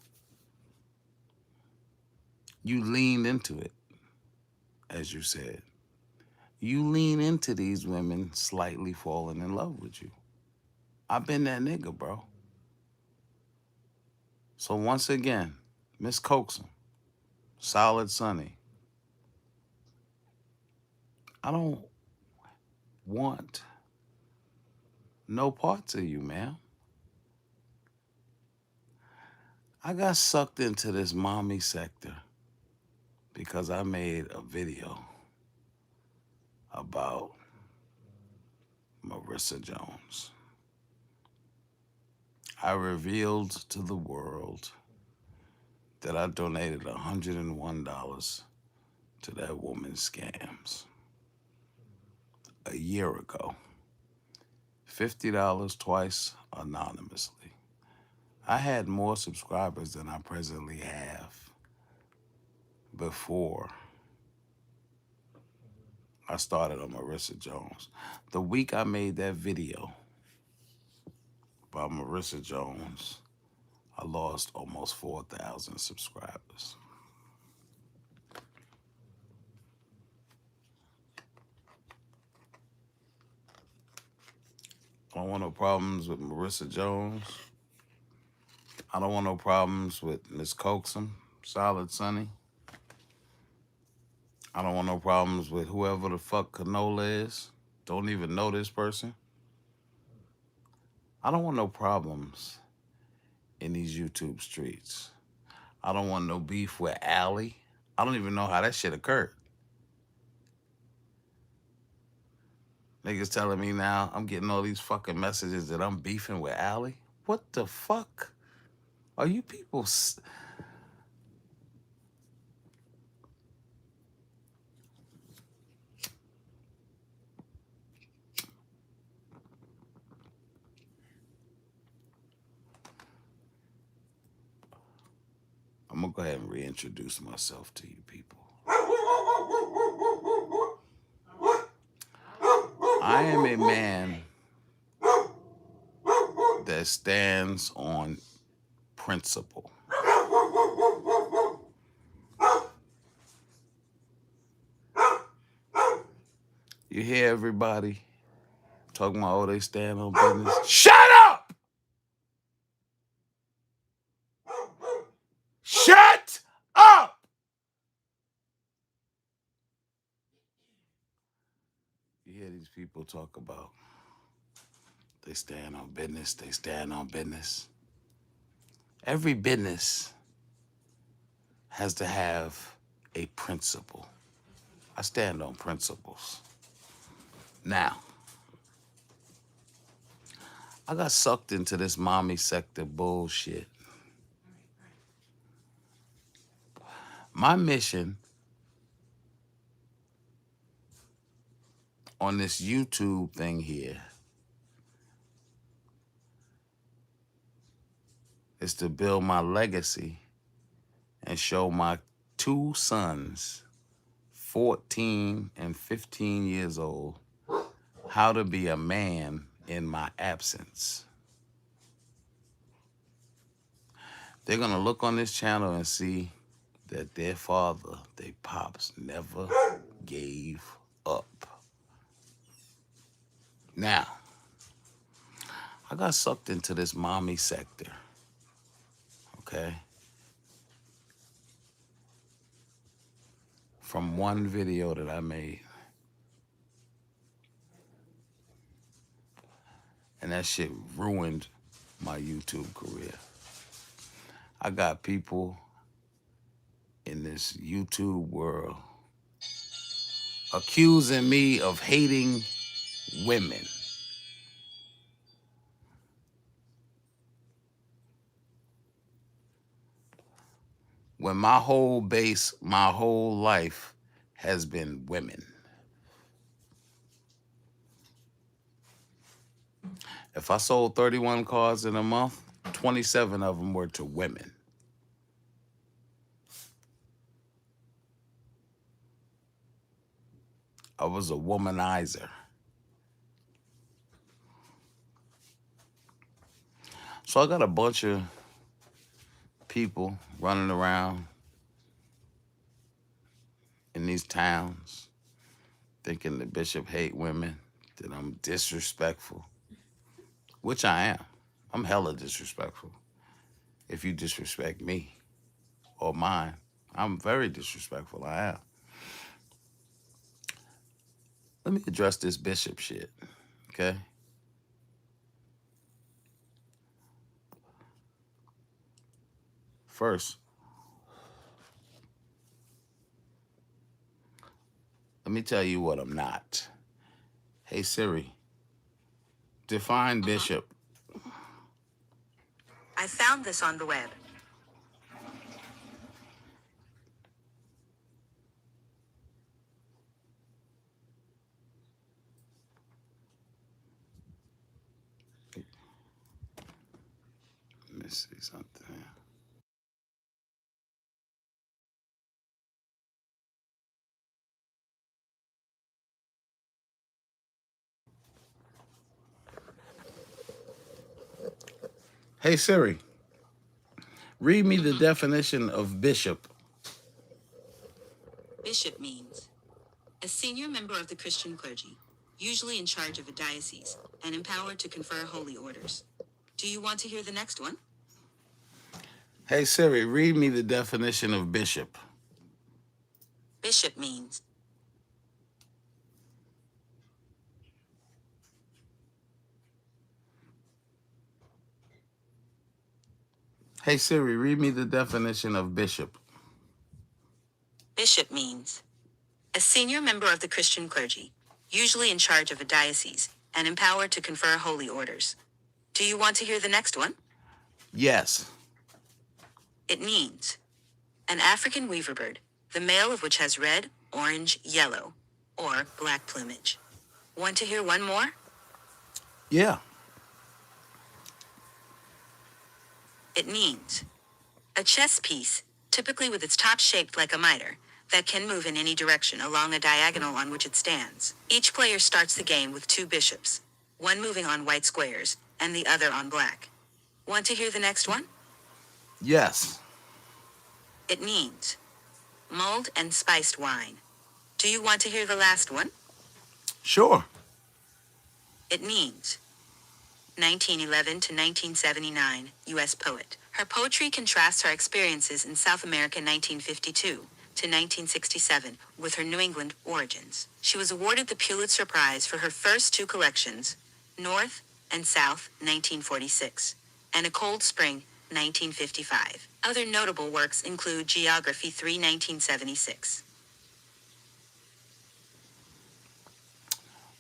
you leaned into it, as you said. You lean into these women slightly falling in love with you. I've been that nigga, bro. So once again, Miss Coaxum, Solid Sonny, I don't want no parts of you, ma'am. I got sucked into this mommy sector because I made a video about Marissa Jones. I revealed to the world that I donated $101 to that woman's scams. a year ago. $50 twice anonymously. I had more subscribers than I presently have before I started on Marissa Jones. The week I made that video about Marissa Jones, I lost almost 4,000 subscribers. I don't want no problems with Marissa Jones. I don't want no problems with Miss Coaxum, Solid Sunny. I don't want no problems with whoever the fuck Canola is. Don't even know this person. I don't want no problems in these YouTube streets. I don't want no beef with Allie. I don't even know how that shit occurred. Niggas telling me now I'm getting all these fucking messages that I'm beefing with Allie. What the fuck? Are you people... I'm gonna go ahead and reintroduce myself to you people. I am a man that stands on principle. You hear everybody talking about, oh, they stand on business? Shut up! Shut up! You hear these people talk about they stand on business, they stand on business. Every business has to have a principle. I stand on principles. Now, I got sucked into this mommy sector bullshit. My mission on this YouTube thing here is to build my legacy and show my two sons, 14 and 15 years old, how to be a man in my absence. They're gonna look on this channel and see that their father, their pops, never gave up. Now, I got sucked into this mommy sector, okay? From one video that I made. And that shit ruined my YouTube career. I got people in this YouTube world accusing me of hating women. When my whole base, my whole life has been women. If I sold 31 cars in a month, 27 of them were to women. I was a womanizer. So I got a bunch of people running around in these towns thinking the bishop hate women, that I'm disrespectful, which I am. I'm hella disrespectful. If you disrespect me or mine, I'm very disrespectful, I am. Let me address this bishop shit, okay? First, let me tell you what I'm not. Hey Siri, define bishop. I found this on the web. me see something. Hey Siri, read me the definition of bishop. Bishop means a senior member of the Christian clergy, usually in charge of a diocese, and empowered to confer holy orders. Do you want to hear the next one? Hey Siri, read me the definition of bishop. Bishop means Hey Siri, read me the definition of bishop. Bishop means a senior member of the Christian clergy, usually in charge of a diocese, and empowered to confer holy orders. Do you want to hear the next one? Yes. It means an African weaver bird, the male of which has red, orange, yellow, or black plumage. Want to hear one more? Yeah. It means a chess piece, typically with its top shaped like a mitre, that can move in any direction along a diagonal on which it stands. Each player starts the game with two bishops, one moving on white squares, and the other on black. Want to hear the next one? Yes. It means mulled and spiced wine. Do you want to hear the last one? Sure. It means 1911 to 1979, U.S. poet. Her poetry contrasts her experiences in South America 1952 to 1967 with her New England origins. She was awarded the Pulitzer Prize for her first two collections, North and South 1946, and A Cold Spring 1955. Other notable works include Geography 3 1976.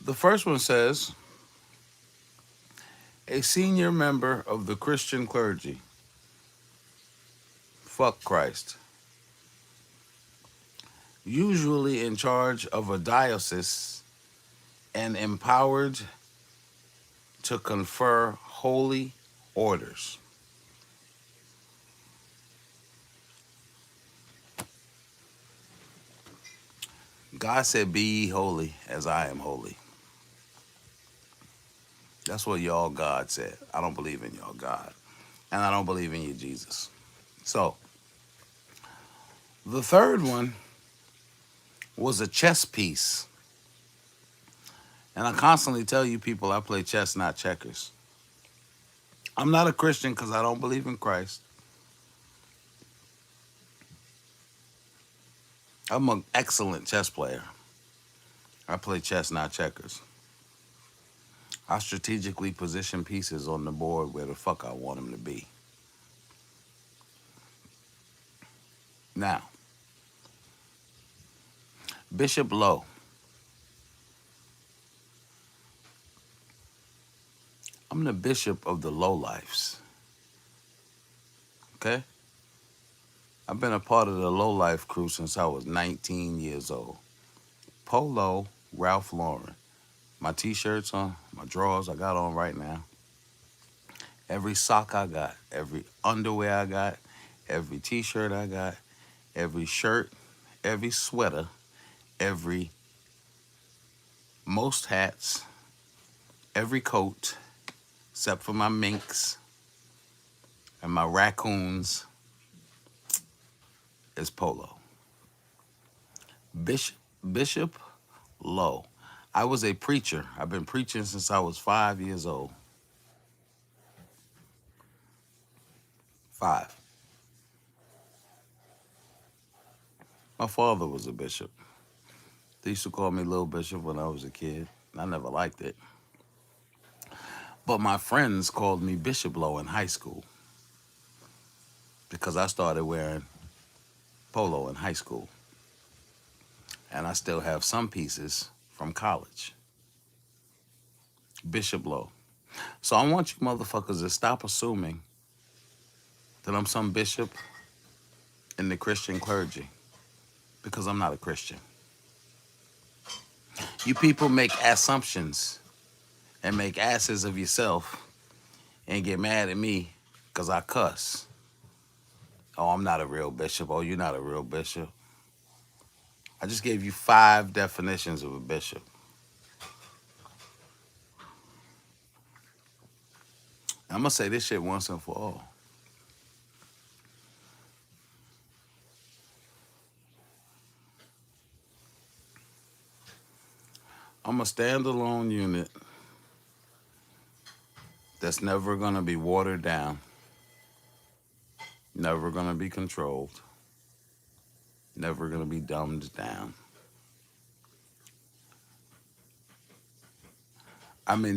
The first one says, a senior member of the Christian clergy. Fuck Christ. Usually in charge of a diocese and empowered to confer holy orders. God said, be ye holy as I am holy. That's what y'all God said. I don't believe in y'all God. And I don't believe in you, Jesus. So, the third one was a chess piece. And I constantly tell you people I play chess, not checkers. I'm not a Christian because I don't believe in Christ. I'm an excellent chess player. I play chess, not checkers. I strategically position pieces on the board where the fuck I want them to be. Now, BishopLo. I'm the bishop of the lowlifes. Okay? I've been a part of the lowlife crew since I was 19 years old. Polo, Ralph Lauren. My t-shirts on, my drawers I got on right now. Every sock I got, every underwear I got, every t-shirt I got, every shirt, every sweater, every most hats, every coat, except for my minks and my raccoons, is Polo. Bishop Low. I was a preacher. I've been preaching since I was 5 years old. 5. My father was a bishop. They used to call me Little Bishop when I was a kid. I never liked it. But my friends called me BishopLo in high school because I started wearing polo in high school. And I still have some pieces from college. BishopLo. So I want you motherfuckers to stop assuming that I'm some bishop in the Christian clergy, because I'm not a Christian. You people make assumptions and make asses of yourself and get mad at me because I cuss. Oh, I'm not a real bishop. Oh, you're not a real bishop. I just gave you 5 definitions of a bishop. I'm going to say this shit once and for all. I'm a standalone unit that's never going to be watered down, never going to be controlled, never going to be dumbed down. I may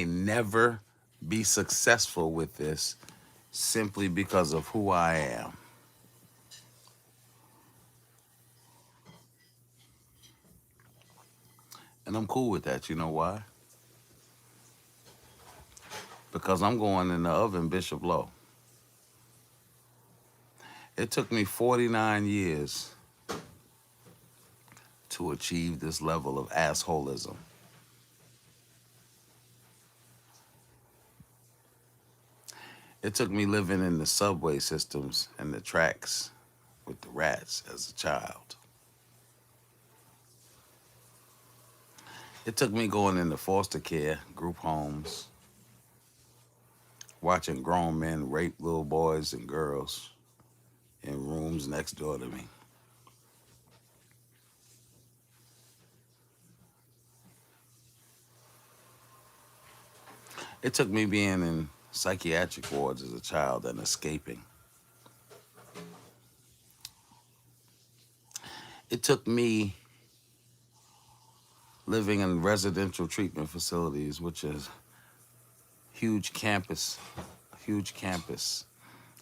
never be successful with this simply because of who I am. And I'm cool with that. You know why? Because I'm going in the oven, BishopLo. It took me 49 years to achieve this level of assholism. It took me living in the subway systems and the tracks with the rats as a child. It took me going into foster care, group homes, watching grown men rape little boys and girls in rooms next door to me. It took me being in psychiatric wards as a child and escaping. It took me living in residential treatment facilities, which is huge campus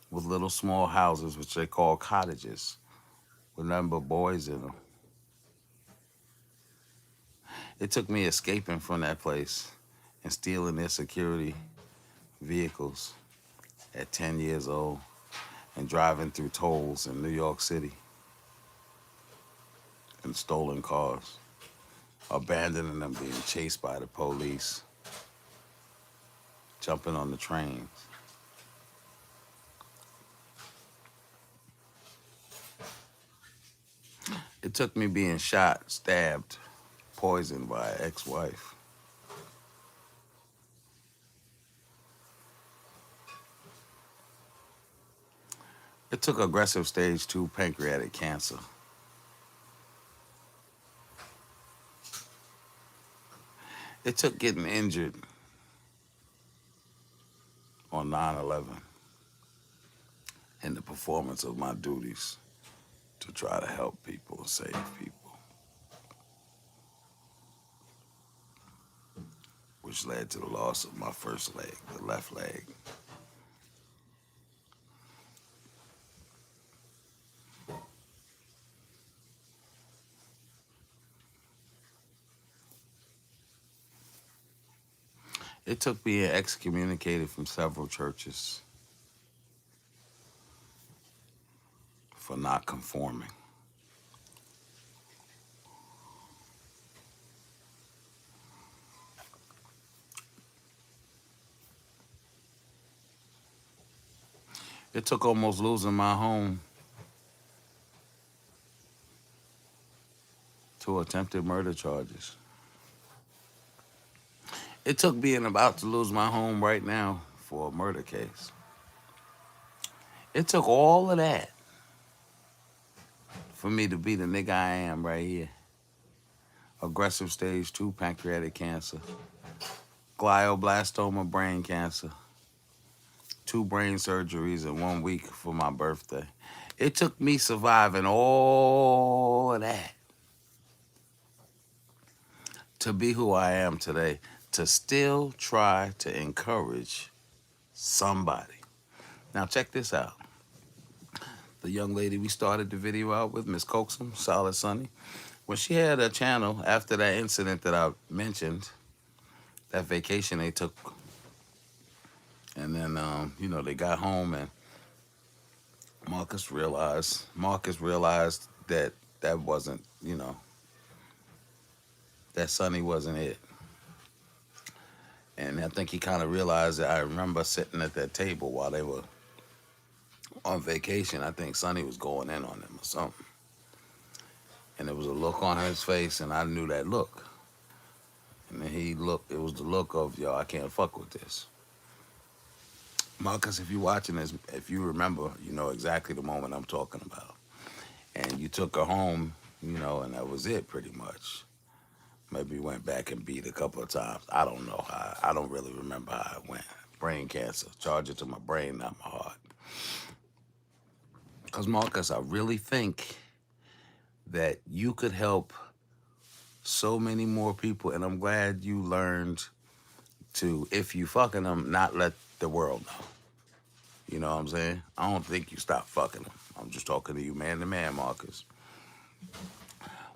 with little small houses, which they call cottages, with nothing but boys in them. It took me escaping from that place and stealing their security vehicles at 10 years old and driving through tolls in New York City in stolen cars, abandoning them, being chased by the police, jumping on the trains. It took me being shot, stabbed, poisoned by an ex-wife. It took aggressive stage 2 pancreatic cancer. It took getting injured on 9/11 in the performance of my duties to try to help people and save people, which led to the loss of my first leg, the left leg. It took being excommunicated from several churches for not conforming. It took almost losing my home to attempted murder charges. It took being about to lose my home right now for a murder case. It took all of that for me to be the nigga I am right here. Aggressive stage 2 pancreatic cancer, glioblastoma brain cancer, 2 brain surgeries in 1 week for my birthday. It took me surviving all of that to be who I am today, to still try to encourage somebody. Now check this out. The young lady we started the video out with, Miss Coaxum, Solid Sunny, when she had a channel after that incident that I mentioned, that vacation they took, and then they got home and Marcus realized that wasn't, that Sunny wasn't it. And I think he kind of realized that. I remember sitting at that table while they were on vacation. I think Sonny was going in on them or something. And there was a look on his face, and I knew that look. And then he looked, it was the look of, yo, I can't fuck with this. Marcus, if you're watching this, if you remember, you know exactly the moment I'm talking about. And you took her home, you know, and that was it pretty much. Maybe went back and beat a couple of times. I don't know how. I don't really remember how it went. Brain cancer. Charge it to my brain, not my heart. Because, Marcus, I really think that you could help so many more people. And I'm glad you learned to, if you fucking them, not let the world know. You know what I'm saying? I don't think you stop fucking them. I'm just talking to you man to man, Marcus.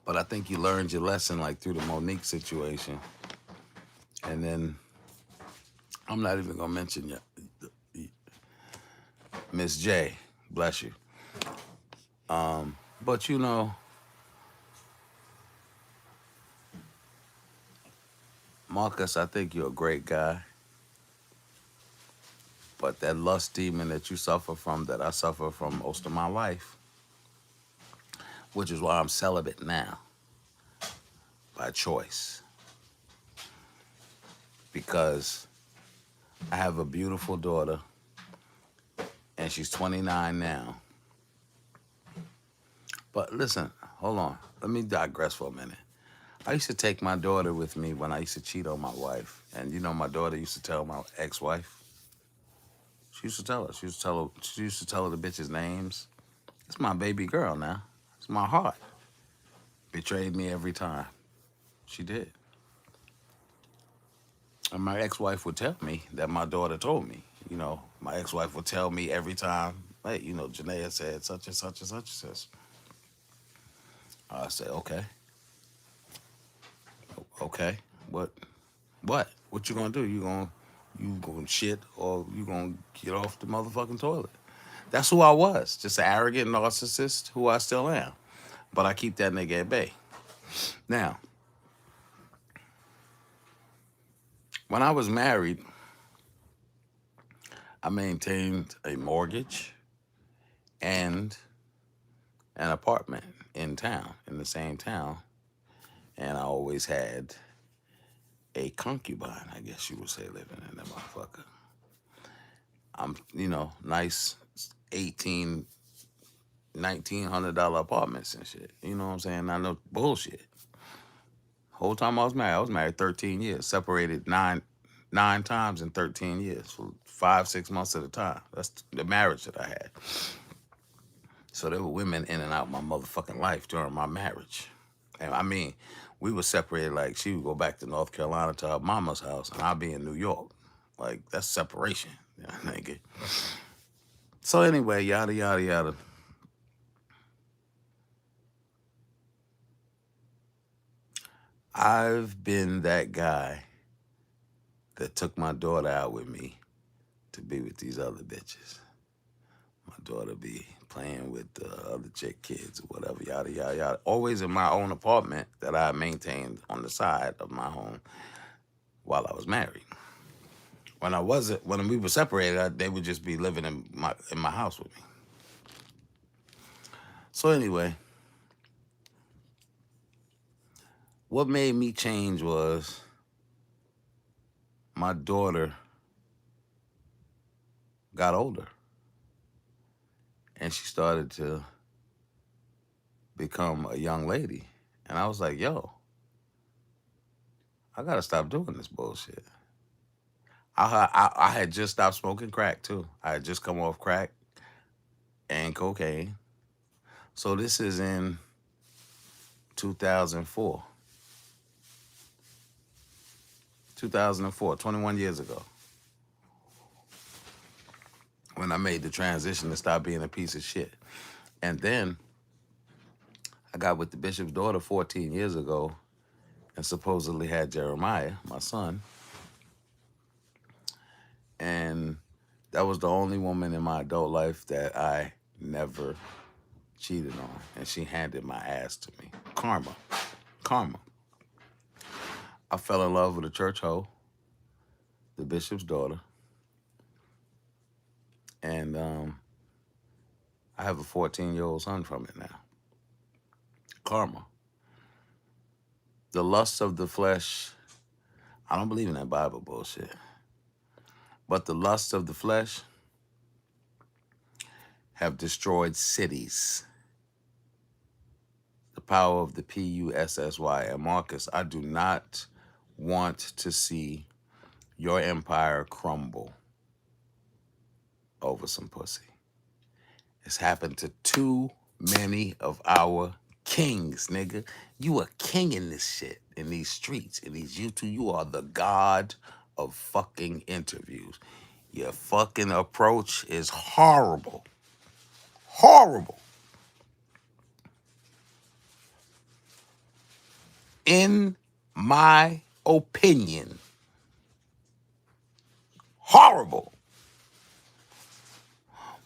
But I think you learned your lesson like through the Monique situation. And then I'm not even gonna mention Miss J, bless you. But you know, Marcus, I think you're a great guy. But that lust demon that you suffer from, that I suffer from most of my life, which is why I'm celibate now, by choice. Because I have a beautiful daughter, and she's 29 now. But listen, hold on. Let me digress for a minute. I used to take my daughter with me when I used to cheat on my wife. And you know, my daughter used to tell my ex-wife. She used to tell her. She used to tell her the bitches' names. It's my baby girl now. It's my heart. Betrayed me every time. She did. And my ex-wife would tell me that my daughter told me. You know, my ex-wife would tell me every time, hey, you know, Janaea said such and such and such and such. I say, okay. Okay. What? What you gonna do? You gonna shit or you gonna get off the motherfucking toilet? That's who I was. Just an arrogant narcissist who I still am. But I keep that nigga at bay. Now, when I was married, I maintained a mortgage and an apartment in town, in the same town. And I always had a concubine, I guess you would say, living in that motherfucker. You know, nice $1,900 apartments and shit. You know what I'm saying? Not no bullshit. Whole time I was married 13 years, separated nine times in 13 years, for 5-6 months at a time. That's the marriage that I had. So there were women in and out my motherfucking life during my marriage. And I mean, we were separated, like she would go back to North Carolina to her mama's house and I'd be in New York. Like, that's separation. You know, nigga. So anyway, yada, yada, yada. I've been that guy that took my daughter out with me to be with these other bitches. My daughter be playing with the other chick kids or whatever, yada, yada, yada. Always in my own apartment that I maintained on the side of my home while I was married. When we were separated, they would just be living in my house with me. So anyway, what made me change was my daughter got older. And she started to become a young lady. And I was like, yo, I gotta stop doing this bullshit. I had just stopped smoking crack too. I had just come off crack and cocaine. So this is in 2004. 2004, 21 years ago. When I made the transition to stop being a piece of shit. And then I got with the bishop's daughter 14 years ago and supposedly had Jeremiah, my son. And that was the only woman in my adult life that I never cheated on. And she handed my ass to me. Karma. I fell in love with a church hoe. the bishop's daughter, and I have a 14-year-old son from it now. Karma. The lust of the flesh. I don't believe in that Bible bullshit. But the lust of the flesh have destroyed cities. The power of the Pussy. And Marcus, I do not want to see your empire crumble over some pussy. It's happened to too many of our kings, nigga. You a king in this shit, in these streets, in these YouTube. You are the god of fucking interviews. Your fucking approach is horrible. Horrible. In my opinion, horrible.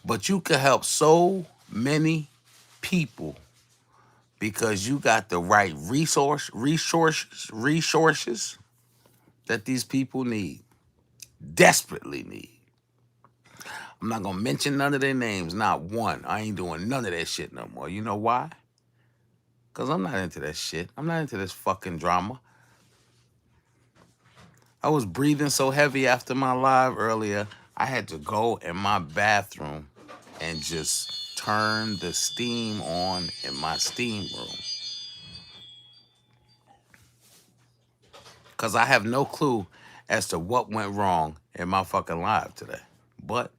But you can help so many people because you got the right resources that these people need, desperately need. I'm not gonna mention none of their names, not one. I ain't doing none of that shit no more. You know why? Because I'm not into that shit. I'm not into this fucking drama. I was breathing so heavy after my live earlier, I had to go in my bathroom and just turn the steam on in my steam room. Because I have no clue as to what went wrong in my fucking live today. But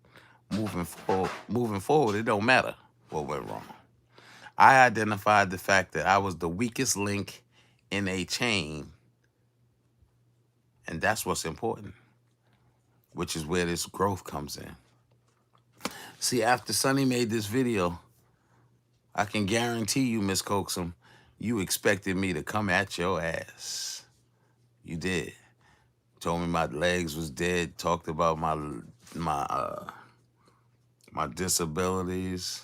moving forward, it don't matter what went wrong. I identified the fact that I was the weakest link in a chain, and that's what's important, which is where this growth comes in. See, after Sonny made this video, I can guarantee you, Miss Coaxum, you expected me to come at your ass. You did. Told me my legs was dead. Talked about my disabilities.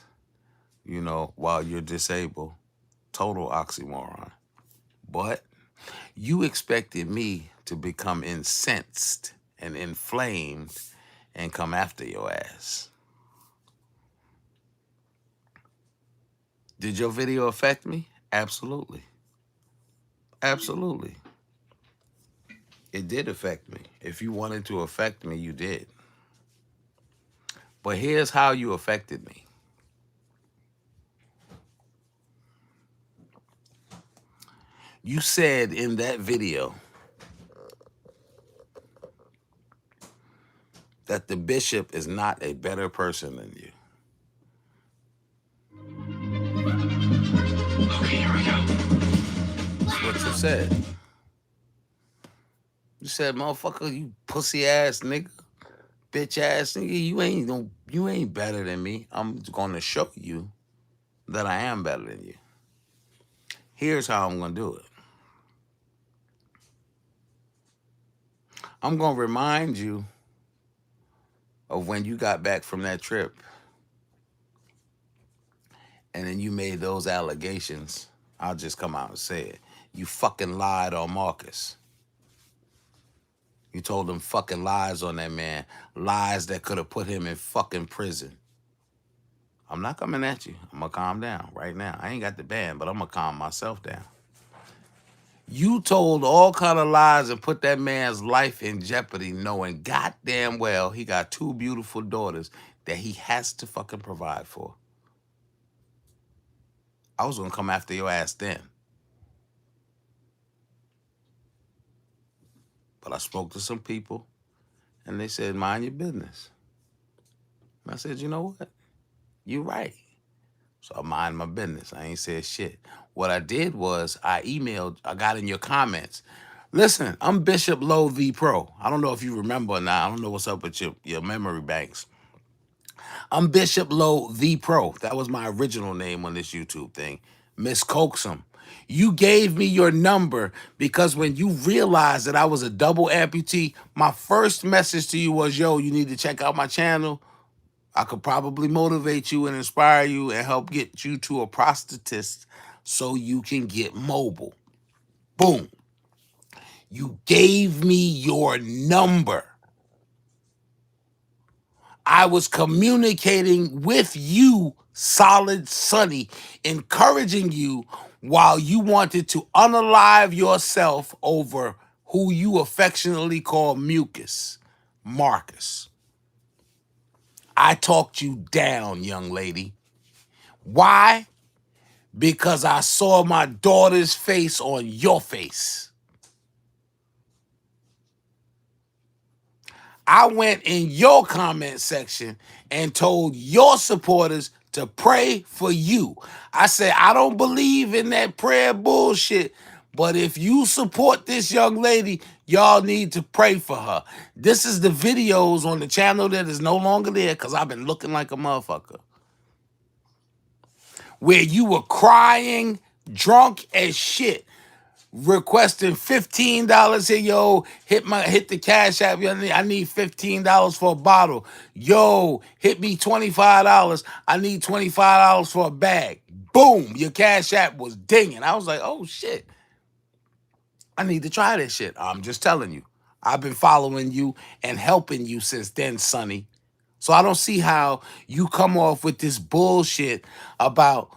You know, while you're disabled, total oxymoron. But you expected me to become incensed and inflamed and come after your ass. Did your video affect me? Absolutely. Absolutely. It did affect me. If you wanted to affect me, you did. But here's how you affected me. You said in that video that the bishop is not a better person than you. Okay, here we go. That's what you said. You said, motherfucker, you pussy ass nigga, bitch ass nigga, you ain't better than me. I'm gonna show you that I am better than you. Here's how I'm gonna do it. I'm gonna remind you of when you got back from that trip and then you made those allegations. I'll just come out and say it. You fucking lied on Marcus. You told him fucking lies on that man. Lies that could have put him in fucking prison. I'm not coming at you. I'm gonna calm down right now. I ain't got the band, but I'm gonna calm myself down. You told all kind of lies and put that man's life in jeopardy, knowing goddamn well he got 2 beautiful daughters that he has to fucking provide for. I was gonna come after your ass then. But I spoke to some people and they said, mind your business. And I said, you know what? You're right. So I mind my business. I ain't said shit. What I did was I got in your comments. Listen, I'm BishopLo the Pro. I don't know if you remember or not. I don't know what's up with your memory banks. I'm BishopLo the Pro. That was my original name on this YouTube thing. Miss Coaxum. You gave me your number because when you realized that I was a double amputee, my first message to you was, yo, you need to check out my channel. I could probably motivate you and inspire you and help get you to a prosthetist so you can get mobile. Boom. You gave me your number. I was communicating with you, Solid Sonny, encouraging you while you wanted to unalive yourself over who you affectionately call Mucus, Marcus. I talked you down, young lady. Why? Because I saw my daughter's face on your face. I went in your comment section and told your supporters to pray for you. I said, I don't believe in that prayer bullshit, but if you support this young lady, y'all need to pray for her. This is the videos on the channel that is no longer there because I've been looking like a motherfucker. Where you were crying, drunk as shit, requesting $15. Hey, yo, hit the cash app. I need $15 for a bottle. Yo, hit me $25. I need $25 for a bag. Boom, your cash app was dinging. I was like, oh shit, I need to try this shit. I'm just telling you, I've been following you and helping you since then, Sonny. So I don't see how you come off with this bullshit about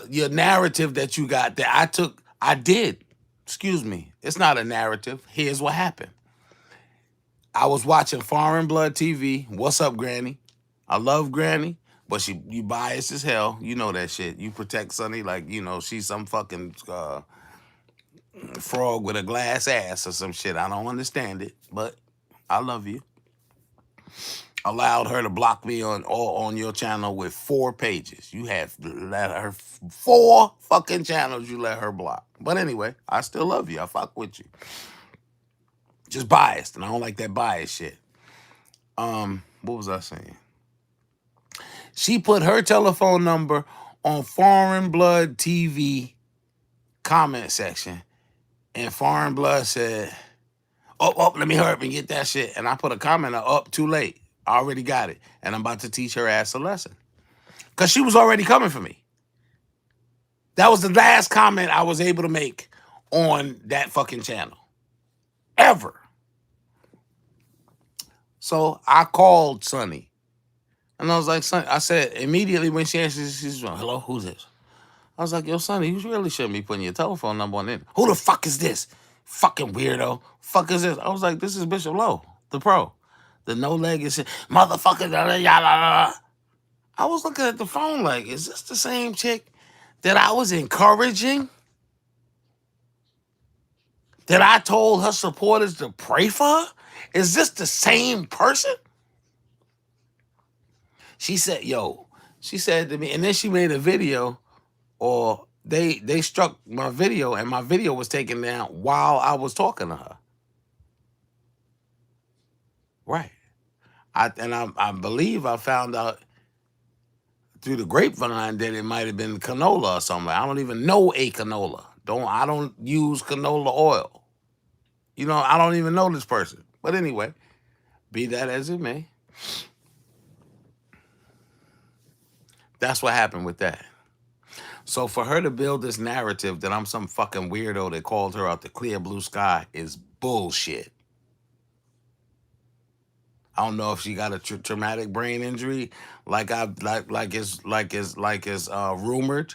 your narrative that you got that I did. Excuse me. It's not a narrative. Here's what happened. I was watching Foreign Blood TV. What's up, Granny? I love Granny, but you biased as hell. You know that shit. You protect Sonny like, she's some fucking frog with a glass ass or some shit. I don't understand it, but I love you. Allowed her to block me on your channel with 4 pages. You have let her 4 fucking channels you let her block. But anyway, I still love you. I fuck with you. Just biased, and I don't like that bias shit. What was I saying? She put her telephone number on Foreign Blood TV comment section, and Foreign Blood said, oh, let me hurry up and get that shit. And I put a comment up too late. I already got it. And I'm about to teach her ass a lesson. Because she was already coming for me. That was the last comment I was able to make on that fucking channel. Ever. So I called Sonny. And I was like, Sonny, I said, immediately when she answered, she's like, hello, who's this? I was like, yo, Sonny, you really shouldn't be putting your telephone number on it. Who the fuck is this? Fucking weirdo. Fuck is this? I was like, this is BishopLo, the pro. The no-legged shit. Motherfucker. I was looking at the phone like, is this the same chick that I was encouraging? That I told her supporters to pray for her? Is this the same person? She said, she said to me, and then she made a video, or they struck my video, and my video was taken down while I was talking to her. Right. I believe I found out through the grapevine that it might have been canola or something. I don't even know a canola. I don't use canola oil. I don't even know this person. But anyway, be that as it may. That's what happened with that. So for her to build this narrative that I'm some fucking weirdo that called her out the clear blue sky is bullshit. I don't know if she got a traumatic brain injury, like is rumored,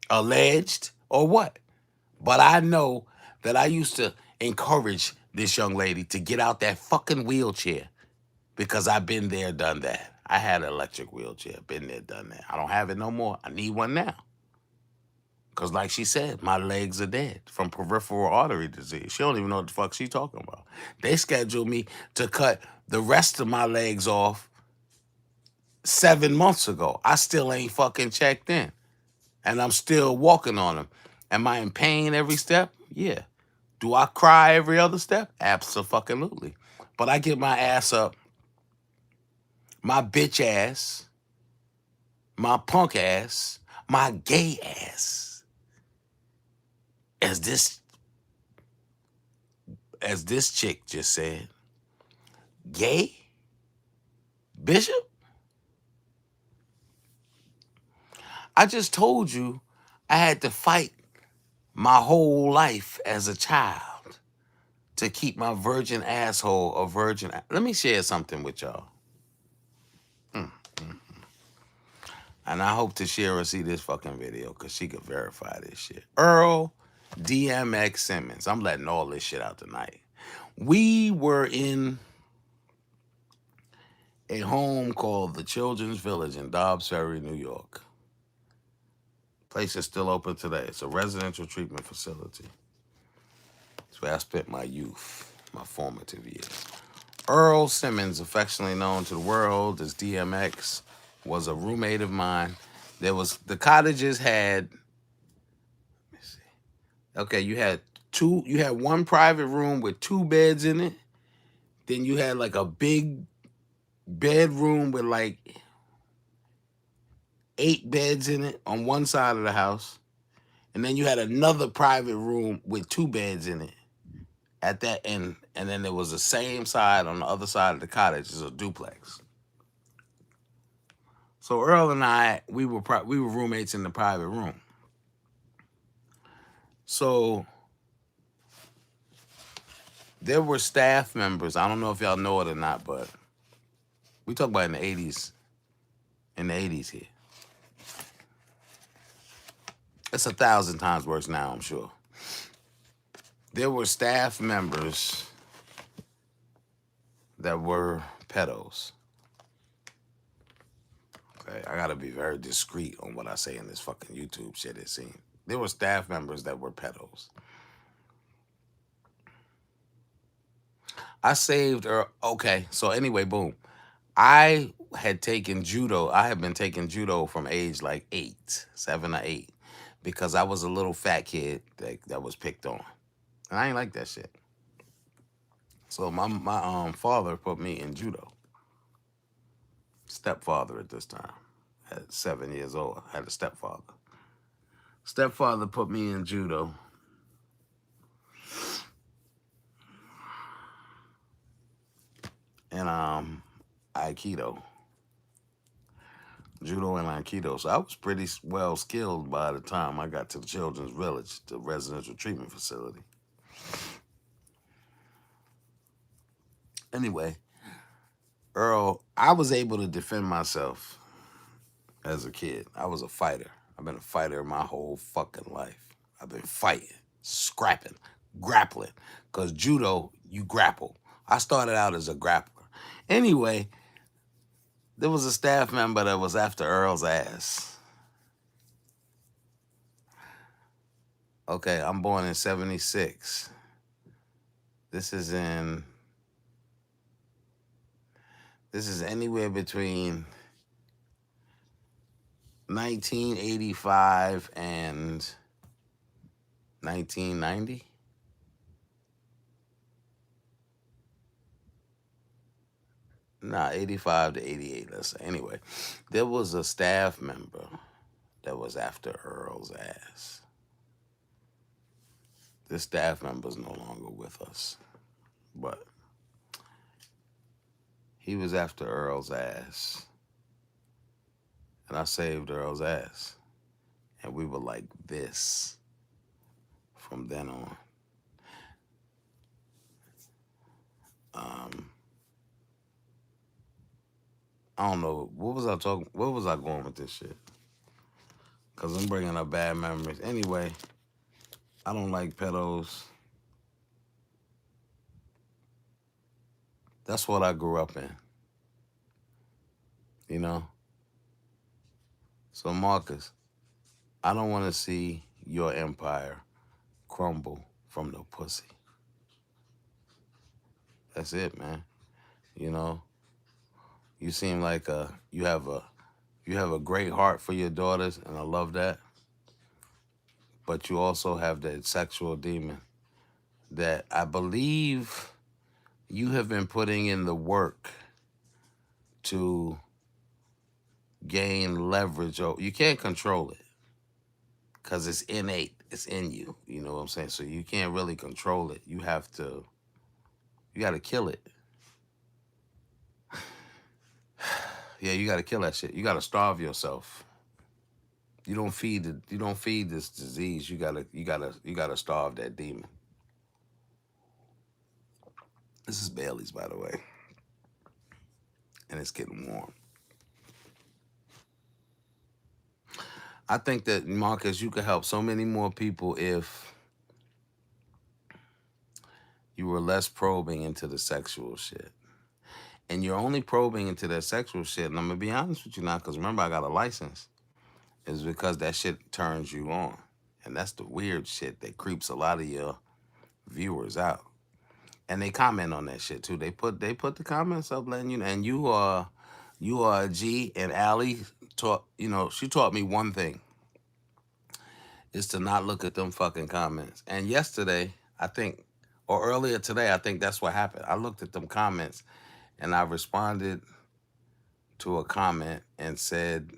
alleged, or what. But I know that I used to encourage this young lady to get out that fucking wheelchair because I've been there, done that. I had an electric wheelchair, been there, done that. I don't have it no more. I need one now. Because like she said, my legs are dead from peripheral artery disease. She don't even know what the fuck she talking about. They scheduled me to cut the rest of my legs off 7 months ago. I still ain't fucking checked in. And I'm still walking on them. Am I in pain every step? Yeah. Do I cry every other step? Abso-fucking-lutely. But I get my ass up, my bitch ass, my punk ass, my gay ass. As this chick just said, gay? Bishop? I just told you I had to fight my whole life as a child to keep my virgin asshole a virgin. Let me share something with y'all. And I hope Tashira see this fucking video because she could verify this shit. Earl DMX Simmons. I'm letting all this shit out tonight. We were in a home called the Children's Village in Dobbs Ferry, New York. Place is still open today. It's a residential treatment facility. It's where I spent my youth, my formative years. Earl Simmons, affectionately known to the world as DMX, was a roommate of mine. The cottages had, let me see. Okay, you had one private room with 2 beds in it. Then you had like a big bedroom with like 8 beds in it on one side of the house. And then you had another private room with 2 beds in it at that end. And then there was the same side on the other side of the cottage as a duplex. So Earl and I, we were roommates in the private room. So there were staff members. I don't know if y'all know it or not, but we talk about in the 80s. In the 80s here. It's 1,000 times worse now, I'm sure. There were staff members that were pedos. Okay, I gotta be very discreet on what I say in this fucking YouTube shit, it seems. There were staff members that were pedos. I saved her. Okay, so anyway, boom. I had taken judo. I had been taking judo from age like 7 or 8, because I was a little fat kid that was picked on. And I ain't like that shit. So my father put me in judo. Stepfather at this time. At 7 years old, I had a stepfather. Stepfather put me in judo. And Aikido. Judo and Aikido. So I was pretty well skilled by the time I got to the Children's Village, the residential treatment facility. Anyway, Earl, I was able to defend myself as a kid. I was a fighter. I've been a fighter my whole fucking life. I've been fighting, scrapping, grappling. Because judo, you grapple. I started out as a grappler. Anyway, there was a staff member that was after Earl's ass. Okay, I'm born in 76. This is anywhere between 1985 and 1990. Nah, 85 to 88, let's say. Anyway, there was a staff member that was after Earl's ass. This staff member's no longer with us, but he was after Earl's ass. And I saved Earl's ass. And we were like this from then on. I don't know. What was I going with this shit? Because I'm bringing up bad memories. Anyway, I don't like pedos. That's what I grew up in. You know? So, Marcus, I don't want to see your empire crumble from no pussy. That's it, man. You know? You seem like you have a great heart for your daughters, and I love that. But you also have that sexual demon that I believe you have been putting in the work to gain leverage. You can't control it because it's innate. It's in you. You know what I'm saying? So you can't really control it. You got to kill it. Yeah, you got to kill that shit. You got to starve yourself. You don't feed this disease. You gotta starve that demon. This is Bailey's, by the way. And it's getting warm. I think that, Marcus, you could help so many more people if you were less probing into the sexual shit. And you're only probing into that sexual shit, and I'm gonna be honest with you now, because remember I got a license, is because that shit turns you on. And that's the weird shit that creeps a lot of your viewers out. And they comment on that shit too. They put the comments up letting you know. And you are a G, and Allie taught, she taught me one thing, is to not look at them fucking comments. And yesterday, I think, or earlier today, I think that's what happened. I looked at them comments and I responded to a comment and said,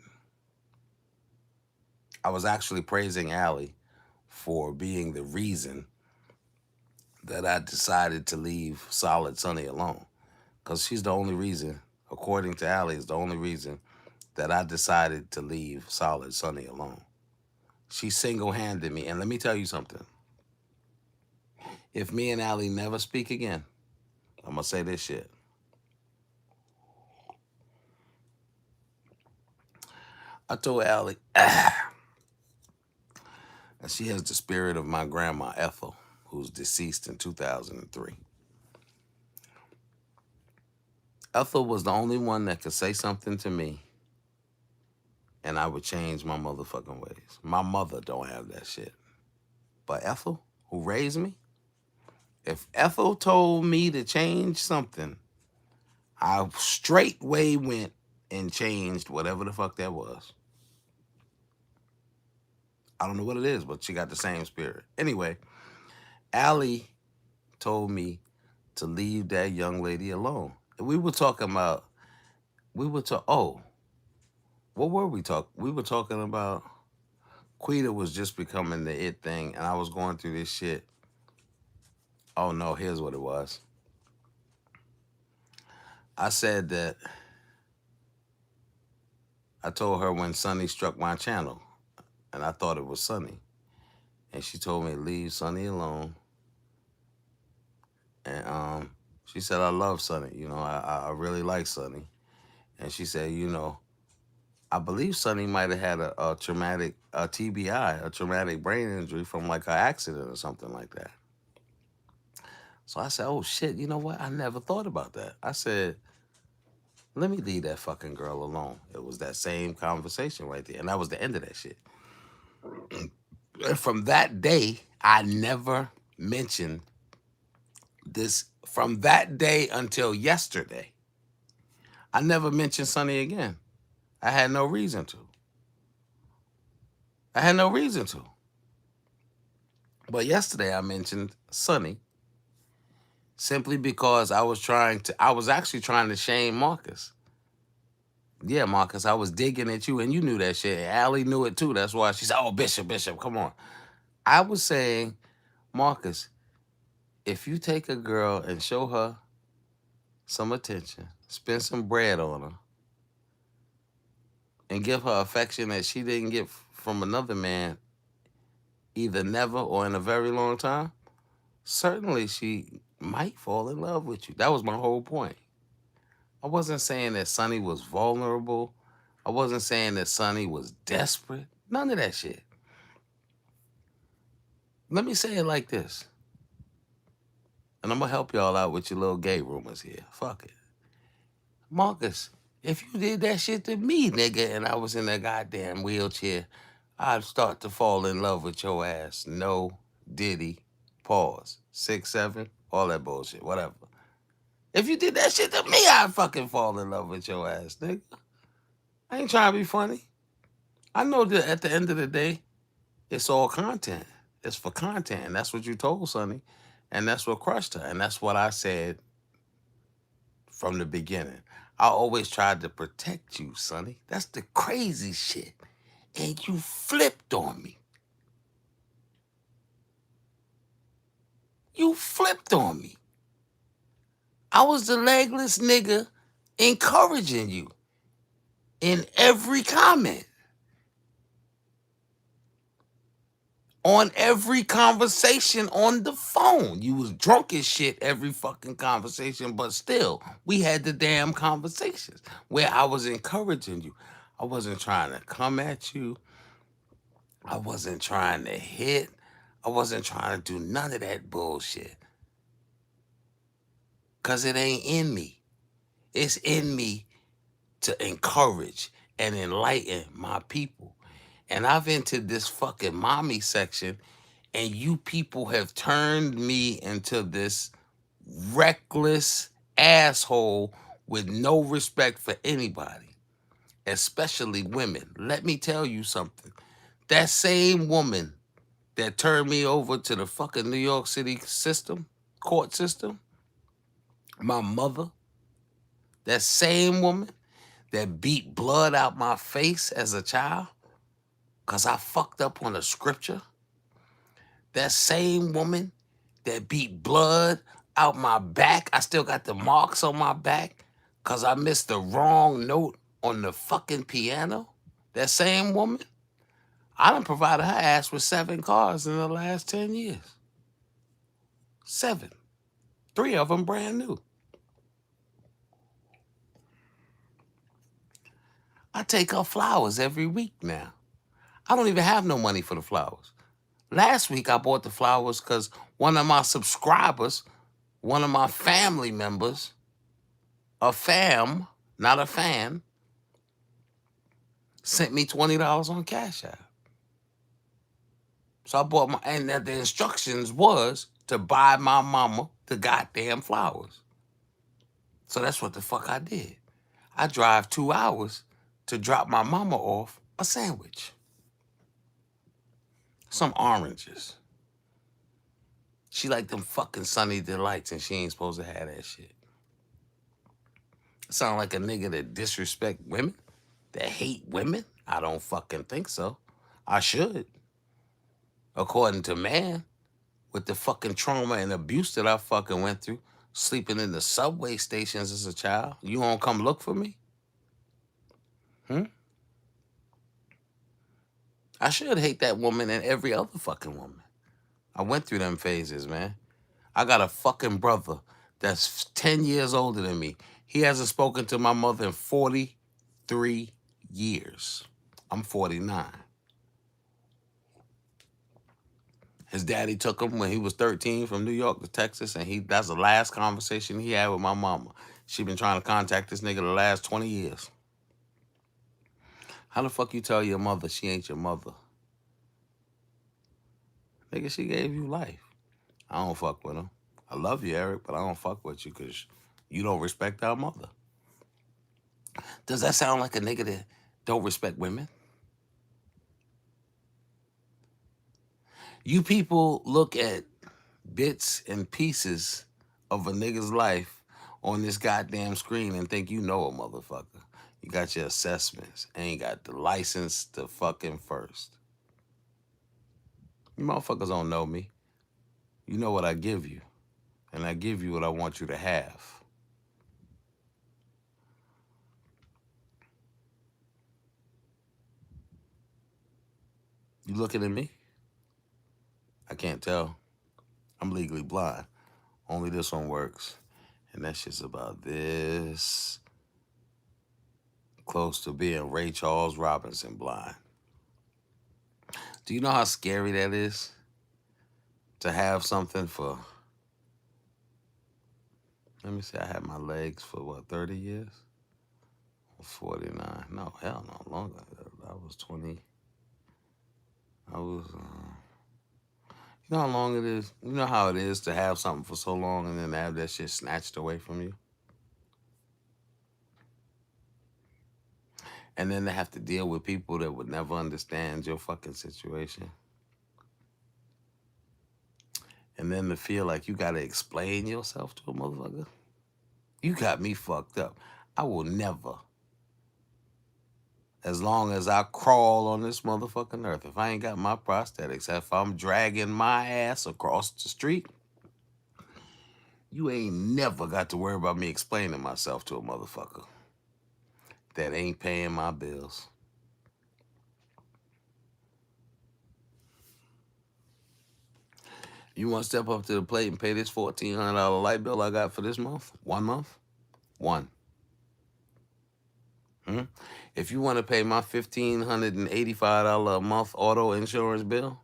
I was actually praising Allie for being the reason that I decided to leave Solid Sunny alone. Because she's the only reason, according to Allie, is the only reason that I decided to leave Solid Sunny alone. She single-handed me. And let me tell you something. If me and Allie never speak again, I'm going to say this shit. I told Allie, and she has the spirit of my grandma, Ethel, who's deceased in 2003. Ethel was the only one that could say something to me and I would change my motherfucking ways. My mother don't have that shit. But Ethel, who raised me, if Ethel told me to change something, I straightway went and changed whatever the fuck that was. I don't know what it is, but she got the same spirit. Anyway, Allie told me to leave that young lady alone. And we were talking about, what were we talking? We were talking about Quita was just becoming the it thing, and I was going through this shit. Oh no, here's what it was. I said that I told her when Sunny struck my channel, and I thought it was Sunny. And she told me to leave Sunny alone. And she said, I love Sunny. I really like Sunny. And she said, I believe Sunny might have had a traumatic, TBI, a traumatic brain injury from like an accident or something like that. So I said, oh shit, you know what? I never thought about that. I said, let me leave that fucking girl alone. It was that same conversation right there. And that was the end of that shit. And from that day, I never mentioned this. From that day until yesterday, I never mentioned Sunny again. I had no reason to. But yesterday I mentioned Sunny simply because I was actually trying to shame Marcus. Yeah, Marcus, I was digging at you and you knew that shit. Allie knew it too. That's why she said, oh, Bishop, come on. I was saying, Marcus, if you take a girl and show her some attention, spend some bread on her, and give her affection that she didn't get from another man, either never or in a very long time, certainly she might fall in love with you. That was my whole point. I wasn't saying that Sunny was vulnerable. I wasn't saying that Sunny was desperate. None of that shit. Let me say it like this. And I'm going to help y'all out with your little gay rumors here. Fuck it. Marcus, if you did that shit to me, nigga, and I was in that goddamn wheelchair, I'd start to fall in love with your ass. No, Diddy, pause, 6'7", all that bullshit, whatever. If you did that shit to me, I'd fucking fall in love with your ass, nigga. I ain't trying to be funny. I know that at the end of the day, it's all content. It's for content, and that's what you told Sonny, and that's what crushed her, and that's what I said from the beginning. I always tried to protect you, Sonny. That's the crazy shit. And you flipped on me. You flipped on me. I was the legless nigga encouraging you in every comment. On every conversation on the phone. You was drunk as shit every fucking conversation, but still, we had the damn conversations where I was encouraging you. I wasn't trying to come at you. I wasn't trying to hit. I wasn't trying to do none of that bullshit. Because it ain't in me. It's in me to encourage and enlighten my people. And I've entered this fucking mommy section, and you people have turned me into this reckless asshole with no respect for anybody, especially women. Let me tell you something. That same woman that turned me over to the fucking New York City system, court system, my mother, that same woman that beat blood out my face as a child because I fucked up on a scripture, that same woman that beat blood out my back, I still got the marks on my back because I missed the wrong note on the fucking piano, that same woman, I done provided her ass with 7 cars in the last 10 years. 7. 3 of them brand new. I take her flowers every week now. I don't even have no money for the flowers. Last week I bought the flowers because one of my subscribers, one of my family members, a fam, not a fan, sent me $20 on Cash App. So I bought my, and the instructions was to buy my mama the goddamn flowers. So that's what the fuck I did. I drive 2 hours to drop my mama off a sandwich. Some oranges. She like them fucking Sunny Delights and she ain't supposed to have that shit. Sound like a nigga that disrespect women? That hate women? I don't fucking think so. I should. According to man, with the fucking trauma and abuse that I fucking went through, sleeping in the subway stations as a child, you won't come look for me? I should hate that woman and every other fucking woman. I went through them phases, man. I got a fucking brother that's 10 years older than me. He hasn't spoken to my mother in 43 years. I'm 49. His daddy took him when he was 13 from New York to Texas, and that's the last conversation he had with my mama. She been trying to contact this nigga the last 20 years. How the fuck you tell your mother she ain't your mother? Nigga, she gave you life. I don't fuck with him. I love you, Eric, but I don't fuck with you because you don't respect our mother. Does that sound like a nigga that don't respect women? You people look at bits and pieces of a nigga's life on this goddamn screen and think you know a motherfucker. You got your assessments and you got the license to fucking first. You motherfuckers don't know me. You know what I give you, and I give you what I want you to have. You looking at me? I can't tell. I'm legally blind. Only this one works. And that shit's about this close to being Ray Charles Robinson blind. Do you know how scary that is? To have something for, let me see, I had my legs for what, 30 years? 49. No, hell no, longer. I was 20. I was, you know how long it is? You know how it is to have something for so long and then have that shit snatched away from you? And then to have to deal with people that would never understand your fucking situation. And then to feel like you gotta explain yourself to a motherfucker. You got me fucked up. I will never, as long as I crawl on this motherfucking earth, if I ain't got my prosthetics, if I'm dragging my ass across the street, you ain't never got to worry about me explaining myself to a motherfucker that ain't paying my bills. You want to step up to the plate and pay this $1,400 light bill I got for this month? 1 month? 1. If you want to pay my $1,585 a month auto insurance bill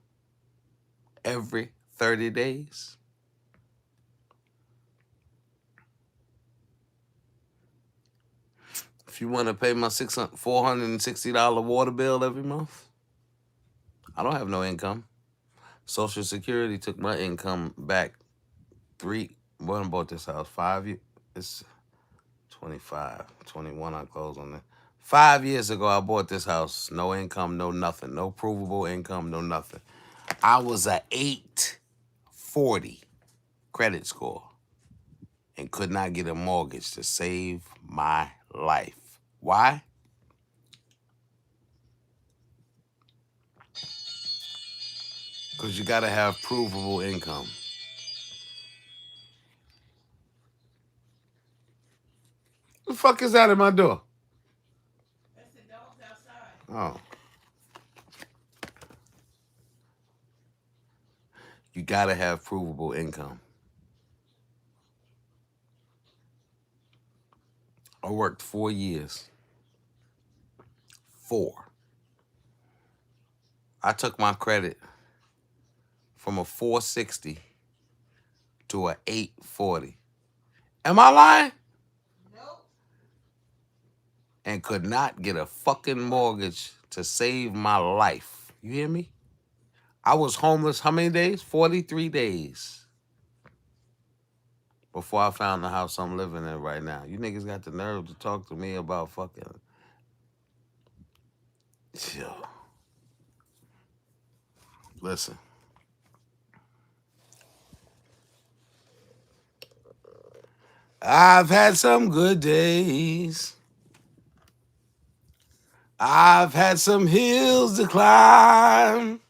every 30 days, if you want to pay my $460 water bill every month, I don't have no income. Social Security took my income back when I bought this house, 5 years. It's 25, 21, I closed on that. 5 years ago, I bought this house. No income, no nothing. No provable income, no nothing. I was a 840 credit score and could not get a mortgage to save my life. Why? Because you got to have provable income. What the fuck is that at my door? That's the dogs outside. Oh. You got to have provable income. I worked 4 years. 4. I took my credit from a 460 to a 840. Am I lying? Nope. And could not get a fucking mortgage to save my life. You hear me? I was homeless how many days? 43 days. Before I found the house I'm living in right now. You niggas got the nerve to talk to me about fucking... Yo. Listen. I've had some good days. I've had some hills to climb.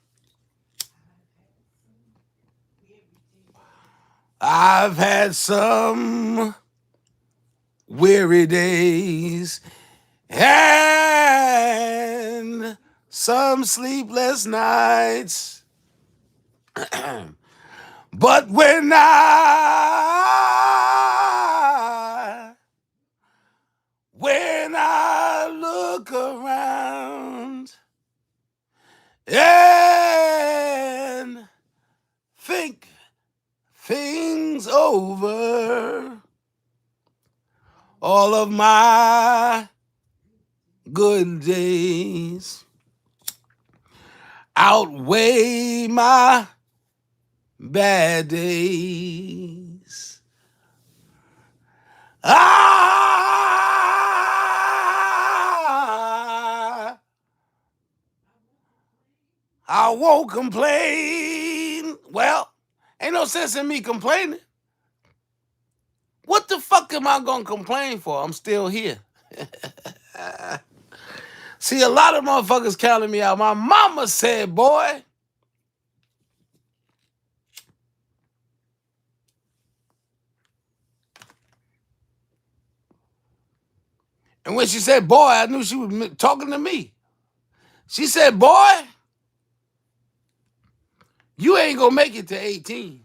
I've had some weary days and some sleepless nights. But when I look around and think things over, all of my good days outweigh my bad days. I won't complain. Well, ain't no sense in me complaining. What the fuck am I gonna complain for? I'm still here. See, a lot of motherfuckers counting me out. My mama said, boy, and when she said, boy, I knew she was talking to me. She said, boy, you ain't gonna make it to 18.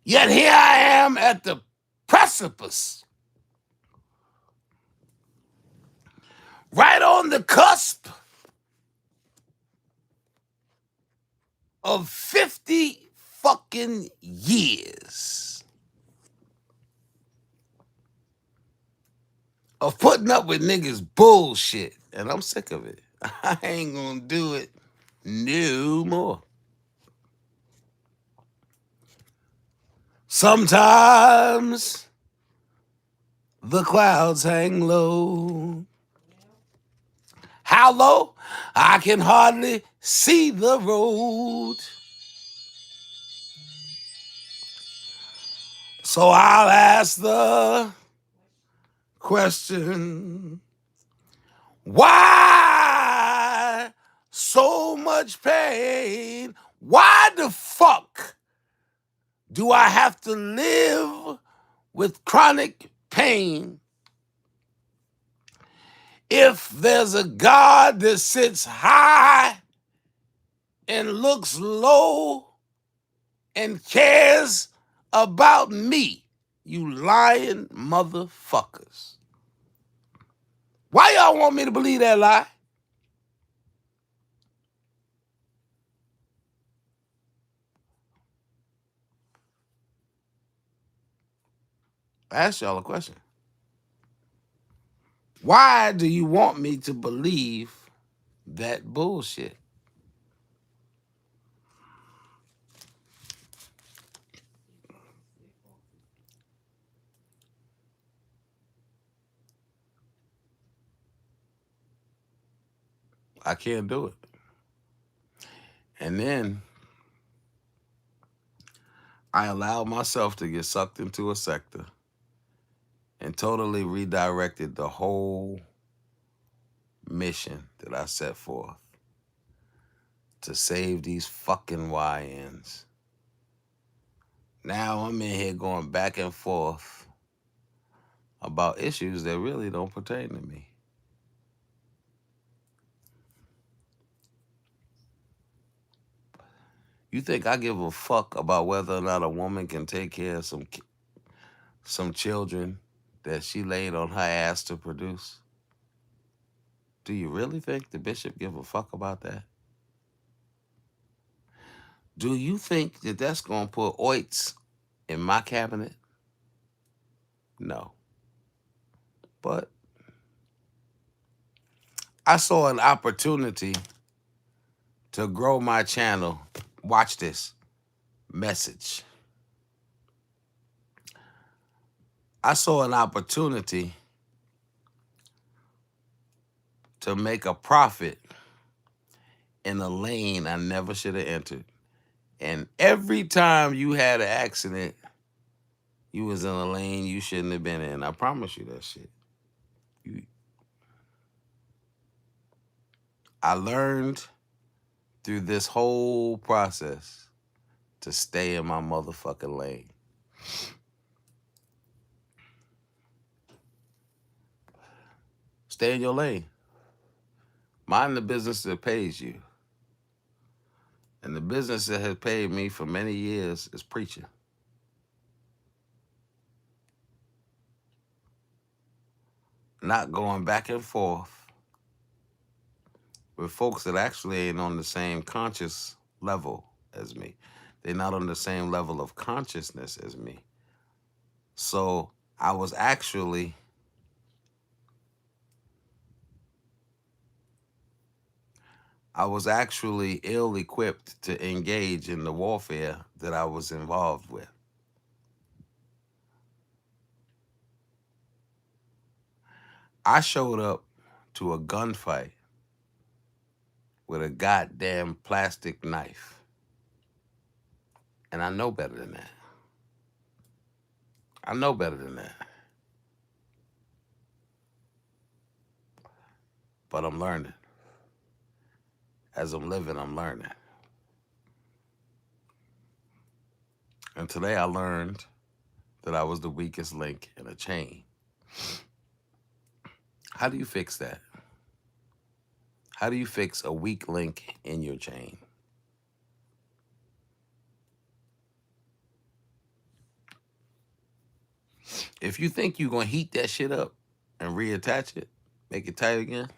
Yet here I am at the precipice, right on the cusp of 50 fucking years of putting up with niggas bullshit. And I'm sick of it. I ain't gonna do it no more. Sometimes the clouds hang low. How low? I can hardly see the road. So I'll ask the question, why so much pain? Why the fuck do I have to live with chronic pain if there's a God that sits high and looks low and cares about me, you lying motherfuckers. Why y'all want me to believe that lie? I asked y'all a question. Why do you want me to believe that bullshit? I can't do it. And then I allowed myself to get sucked into a sector and totally redirected the whole mission that I set forth to save these fucking YNs. Now I'm in here going back and forth about issues that really don't pertain to me. You think I give a fuck about whether or not a woman can take care of some children that she laid on her ass to produce? Do you really think the bishop give a fuck about that? Do you think that that's going to put oits in my cabinet? No. But I saw an opportunity to grow my channel. Watch this message. I saw an opportunity to make a profit in a lane I never should have entered. And every time you had an accident, you was in a lane you shouldn't have been in. I promise you that shit. I learned through this whole process to stay in my motherfucking lane. Stay in your lane. Mind the business that pays you. And the business that has paid me for many years is preaching. Not going back and forth with folks that actually ain't on the same conscious level as me. They're not on the same level of consciousness as me. So I was actually ill-equipped to engage in the warfare that I was involved with. I showed up to a gunfight with a goddamn plastic knife. And I know better than that. I know better than that. But I'm learning. As I'm living, I'm learning. And today I learned that I was the weakest link in a chain. How do you fix that? How do you fix a weak link in your chain? If you think you're going to heat that shit up and reattach it, make it tight again,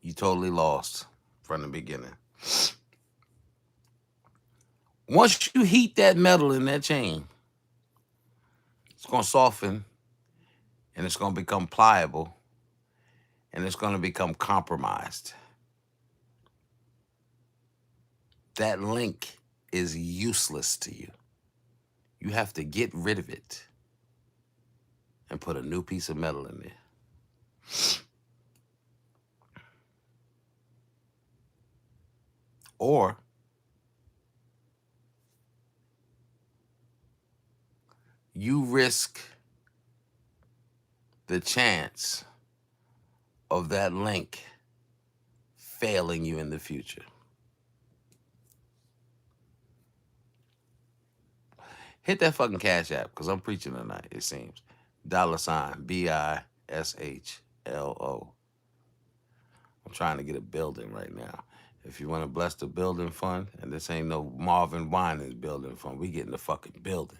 you totally lost from the beginning. Once you heat that metal in that chain, it's going to soften and it's going to become pliable and it's going to become compromised. That link is useless to you. You have to get rid of it and put a new piece of metal in there. Or you risk the chance of that link failing you in the future. Hit that fucking Cash App, because I'm preaching tonight, it seems. $, BISHLO. I'm trying to get a building right now. If you want to bless the building fund, and this ain't no Marvin Winans building fund, we getting the fucking building.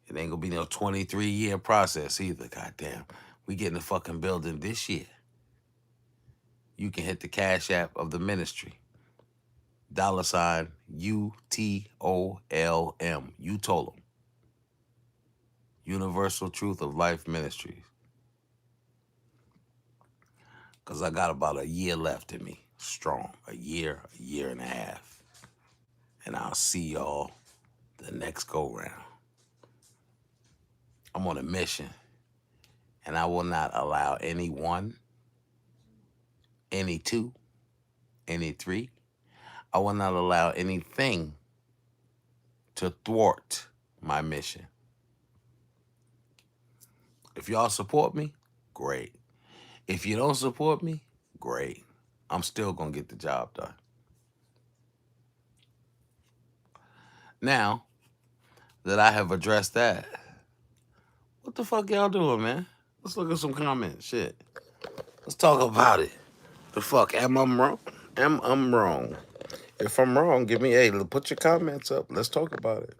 It ain't gonna be no 23-year process either, goddamn. We getting the fucking building this year. You can hit the Cash App of the ministry. $UTOLM. You told them. Universal Truth of Life Ministries. Because I got about a year left in me. Strong. A year and a half. And I'll see y'all the next go round. I'm on a mission. And I will not allow any one, any two, any three. I will not allow anything to thwart my mission. If y'all support me, great. If you don't support me, great. I'm still going to get the job done. Now that I have addressed that, what the fuck y'all doing, man? Let's look at some comments. Shit. Let's talk about it. The fuck? Am I wrong? Am I wrong? If I'm wrong, give me put your comments up. Let's talk about it.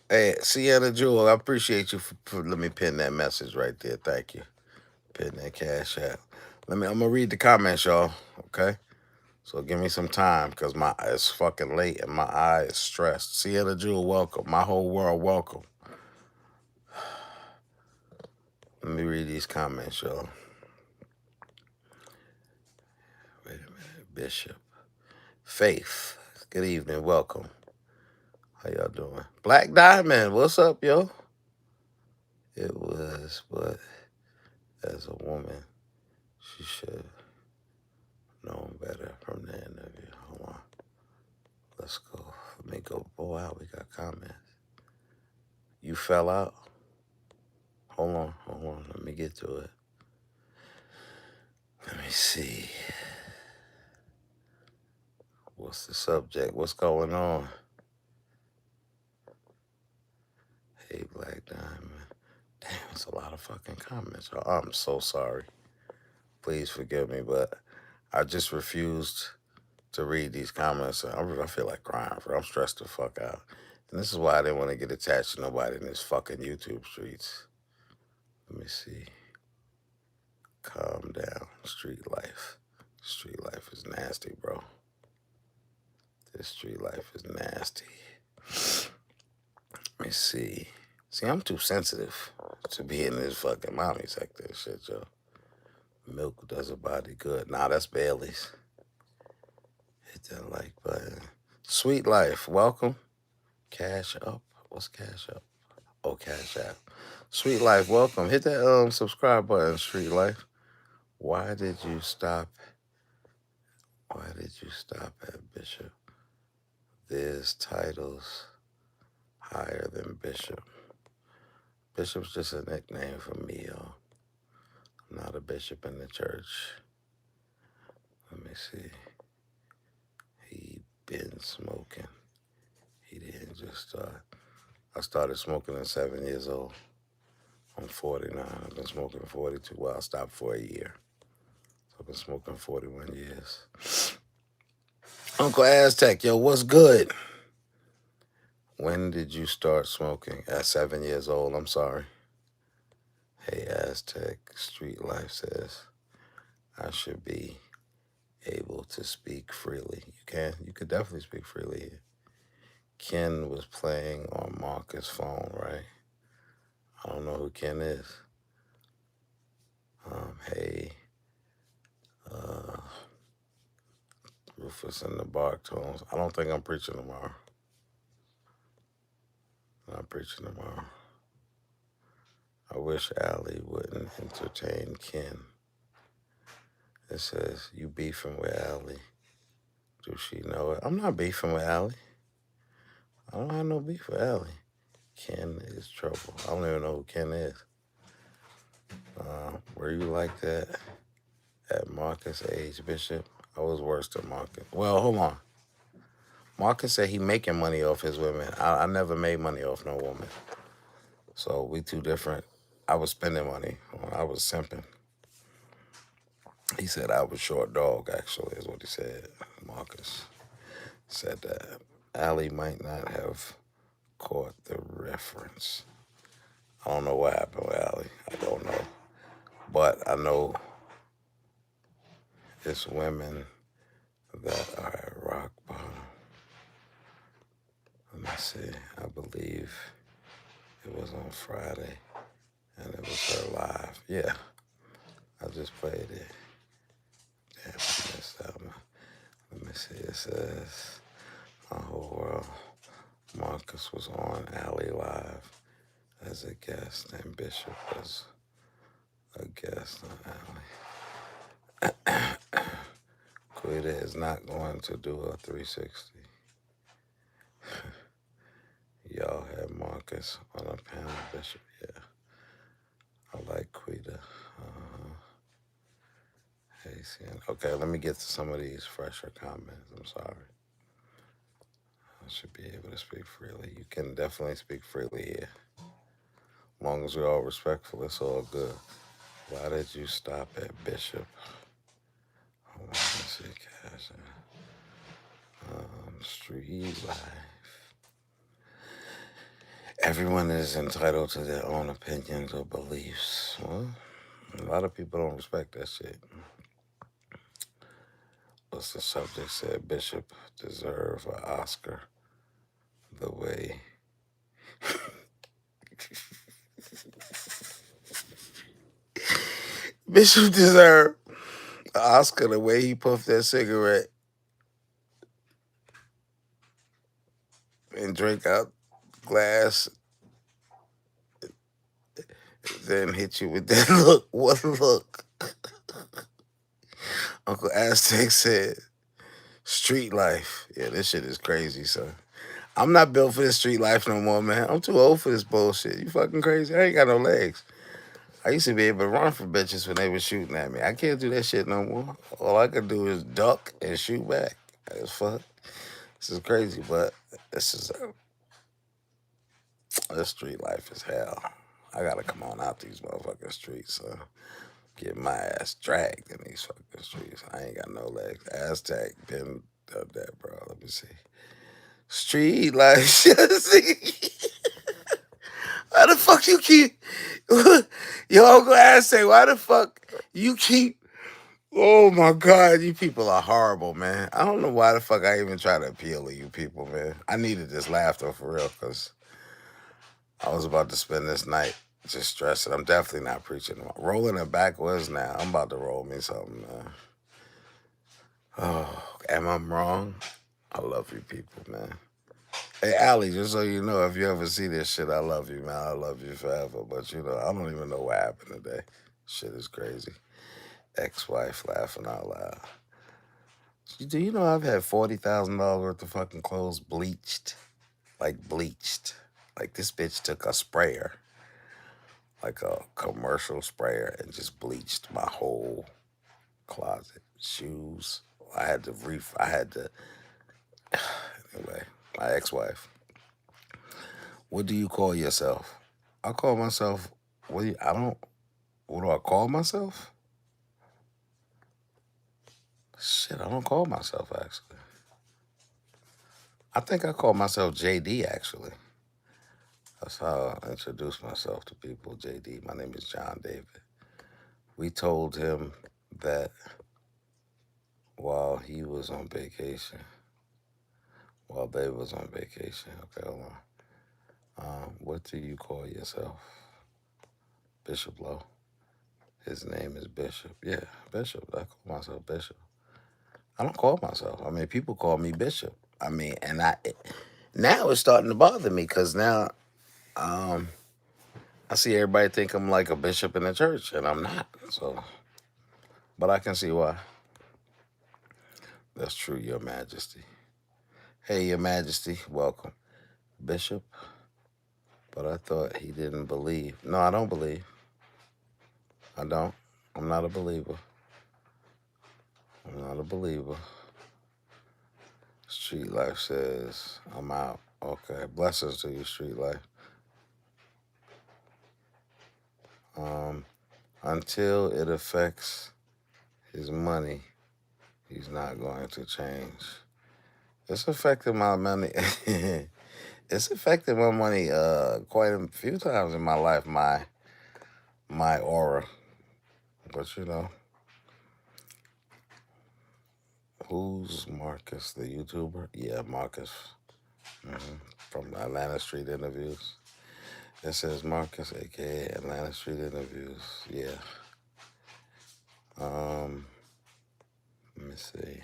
Hey, Sienna Jewel, I appreciate you for let me pin that message right there. Thank you. Pin that Cash App. I'm gonna read the comments, y'all. Okay? So give me some time because it's fucking late and my eye is stressed. Sienna Jewel, welcome. My whole world, welcome. Let me read these comments, y'all. Wait a minute. Bishop. Faith. Good evening. Welcome. How y'all doing? Black Diamond. What's up, yo? It was, but as a woman, she should have known better from the interview. Hold on. Let's go. Let me go. Oh, wow. We got comments. You fell out? Hold on. Let me get to it. Let me see. What's the subject? What's going on? Hey, Black Diamond. Damn, it's a lot of fucking comments. I'm so sorry. Please forgive me, but I just refused to read these comments. I feel like crying, bro. I'm stressed the fuck out. And this is why I didn't want to get attached to nobody in this fucking YouTube streets. Let me see. Calm down. Street life. Street life is nasty, bro. This street life is nasty. Let me see. See, I'm too sensitive to be in this fucking mommy sector and shit, yo. Milk does a body good. Nah, that's Bailey's. Hit that like button. Sweet Life, welcome. Cash Up. What's Cash Up? Oh, Cash App. Sweet Life, welcome. Hit that subscribe button, Sweet Life. Why did you stop at Bishop? There's titles higher than Bishop. Bishop's just a nickname for me, y'all. I'm not a bishop in the church. Let me see. He been smoking. He didn't just start. I started smoking at 7 years old. I'm 49. I've been smoking 42. Well, I stopped for a year. So I've been smoking 41 years. Uncle Aztec, yo, what's good? When did you start smoking? At 7 years old, I'm sorry. Hey, Aztec, Street Life says, I should be able to speak freely. You can. You could definitely speak freely. Ken was playing on Marcus' phone, right? I don't know who Ken is. Hey, Rufus and the Bark Tones. I don't think I'm preaching tomorrow. I'm not preaching tomorrow. I wish Allie wouldn't entertain Ken. It says, you beefing with Allie. Do she know it? I'm not beefing with Allie. I don't have no beef with Allie. Ken is trouble. I don't even know who Ken is. Were you like that at Marcus' age, Bishop? I was worse than Marcus. Well, hold on. Marcus said he making money off his women. I never made money off no woman. So we two different. I was spending money when I was simping. He said I was short dog, actually, is what he said. Marcus said that. Allie might not have caught the reference. I don't know what happened with Allie. I don't know. But I know it's women that are at rock bottom. Let me see. I believe it was on Friday, and it was her live. Yeah, I just played it. Damn, I missed out. Let me see. It says my whole world. Marcus was on Alley Live as a guest, and Bishop was a guest on Alley. Quita is not going to do a 360. Y'all had Marcus on a panel, Bishop. Yeah, I like Quita. Hey, okay, let me get to some of these fresher comments. I'm sorry. I should be able to speak freely. You can definitely speak freely here. As long as we're all respectful, it's all good. Why did you stop at Bishop? Hold on, let's see, Cash. Street life. Everyone is entitled to their own opinions or beliefs. Well, a lot of people don't respect that shit. What's the subject said? Bishop deserve an Oscar the way Bishop deserve an Oscar the way he puffed that cigarette and drank out glass, then hit you with that look. What look? Uncle Aztec said, street life. Yeah, this shit is crazy, son. I'm not built for this street life no more, man. I'm too old for this bullshit. You fucking crazy. I ain't got no legs. I used to be able to run from bitches when they were shooting at me. I can't do that shit no more. All I can do is duck and shoot back. As fuck. This is crazy, but this street life is hell. I gotta come on out these motherfucking streets, son. Get my ass dragged in these fucking streets. I ain't got no legs. Aztec been done that, bro. Let me see. Street life. Why the fuck you keep... Yo, Uncle Aztec, why the fuck you keep... Oh my God, you people are horrible, man. I don't know why the fuck I even try to appeal to you people, man. I needed this laughter for real, because I was about to spend this night just stressing. I'm definitely not preaching. Rolling it backwards now. I'm about to roll me something, man. Oh, am I wrong? I love you people, man. Hey, Allie, just so you know, if you ever see this shit, I love you, man. I love you forever. But, you know, I don't even know what happened today. Shit is crazy. Ex-wife laughing out loud. Do you know I've had $40,000 worth of fucking clothes bleached? Like bleached. Like this bitch took a sprayer, like a commercial sprayer, and just bleached my whole closet. Shoes. Anyway, my ex-wife. What do you call yourself? I call myself, what do I call myself? Shit, I don't call myself, actually. I think I call myself JD, actually. That's how I introduce myself to people, JD. My name is John David. We told him that while he was on vacation, while they was on vacation. Okay, hold on. What do you call yourself? BishopLo. His name is Bishop. Yeah, Bishop. I call myself Bishop. I don't call myself. I mean, people call me Bishop. I mean, and now it's starting to bother me because now I see everybody think I'm like a bishop in the church, and I'm not. So, but I can see why. That's true, Your Majesty. Hey, Your Majesty, welcome. Bishop, but I thought he didn't believe. No, I don't believe. I don't. I'm not a believer. I'm not a believer. Street Life says, I'm out. Okay, blessings to you, Street Life. Until it affects his money, he's not going to change. It's affected my money. It's affected my money quite a few times in my life, my aura. But you know, who's Marcus, the YouTuber? Yeah, Marcus. From Atlanta Street Interviews. It says Marcus, aka Atlanta Street Interviews. Yeah. Let me see.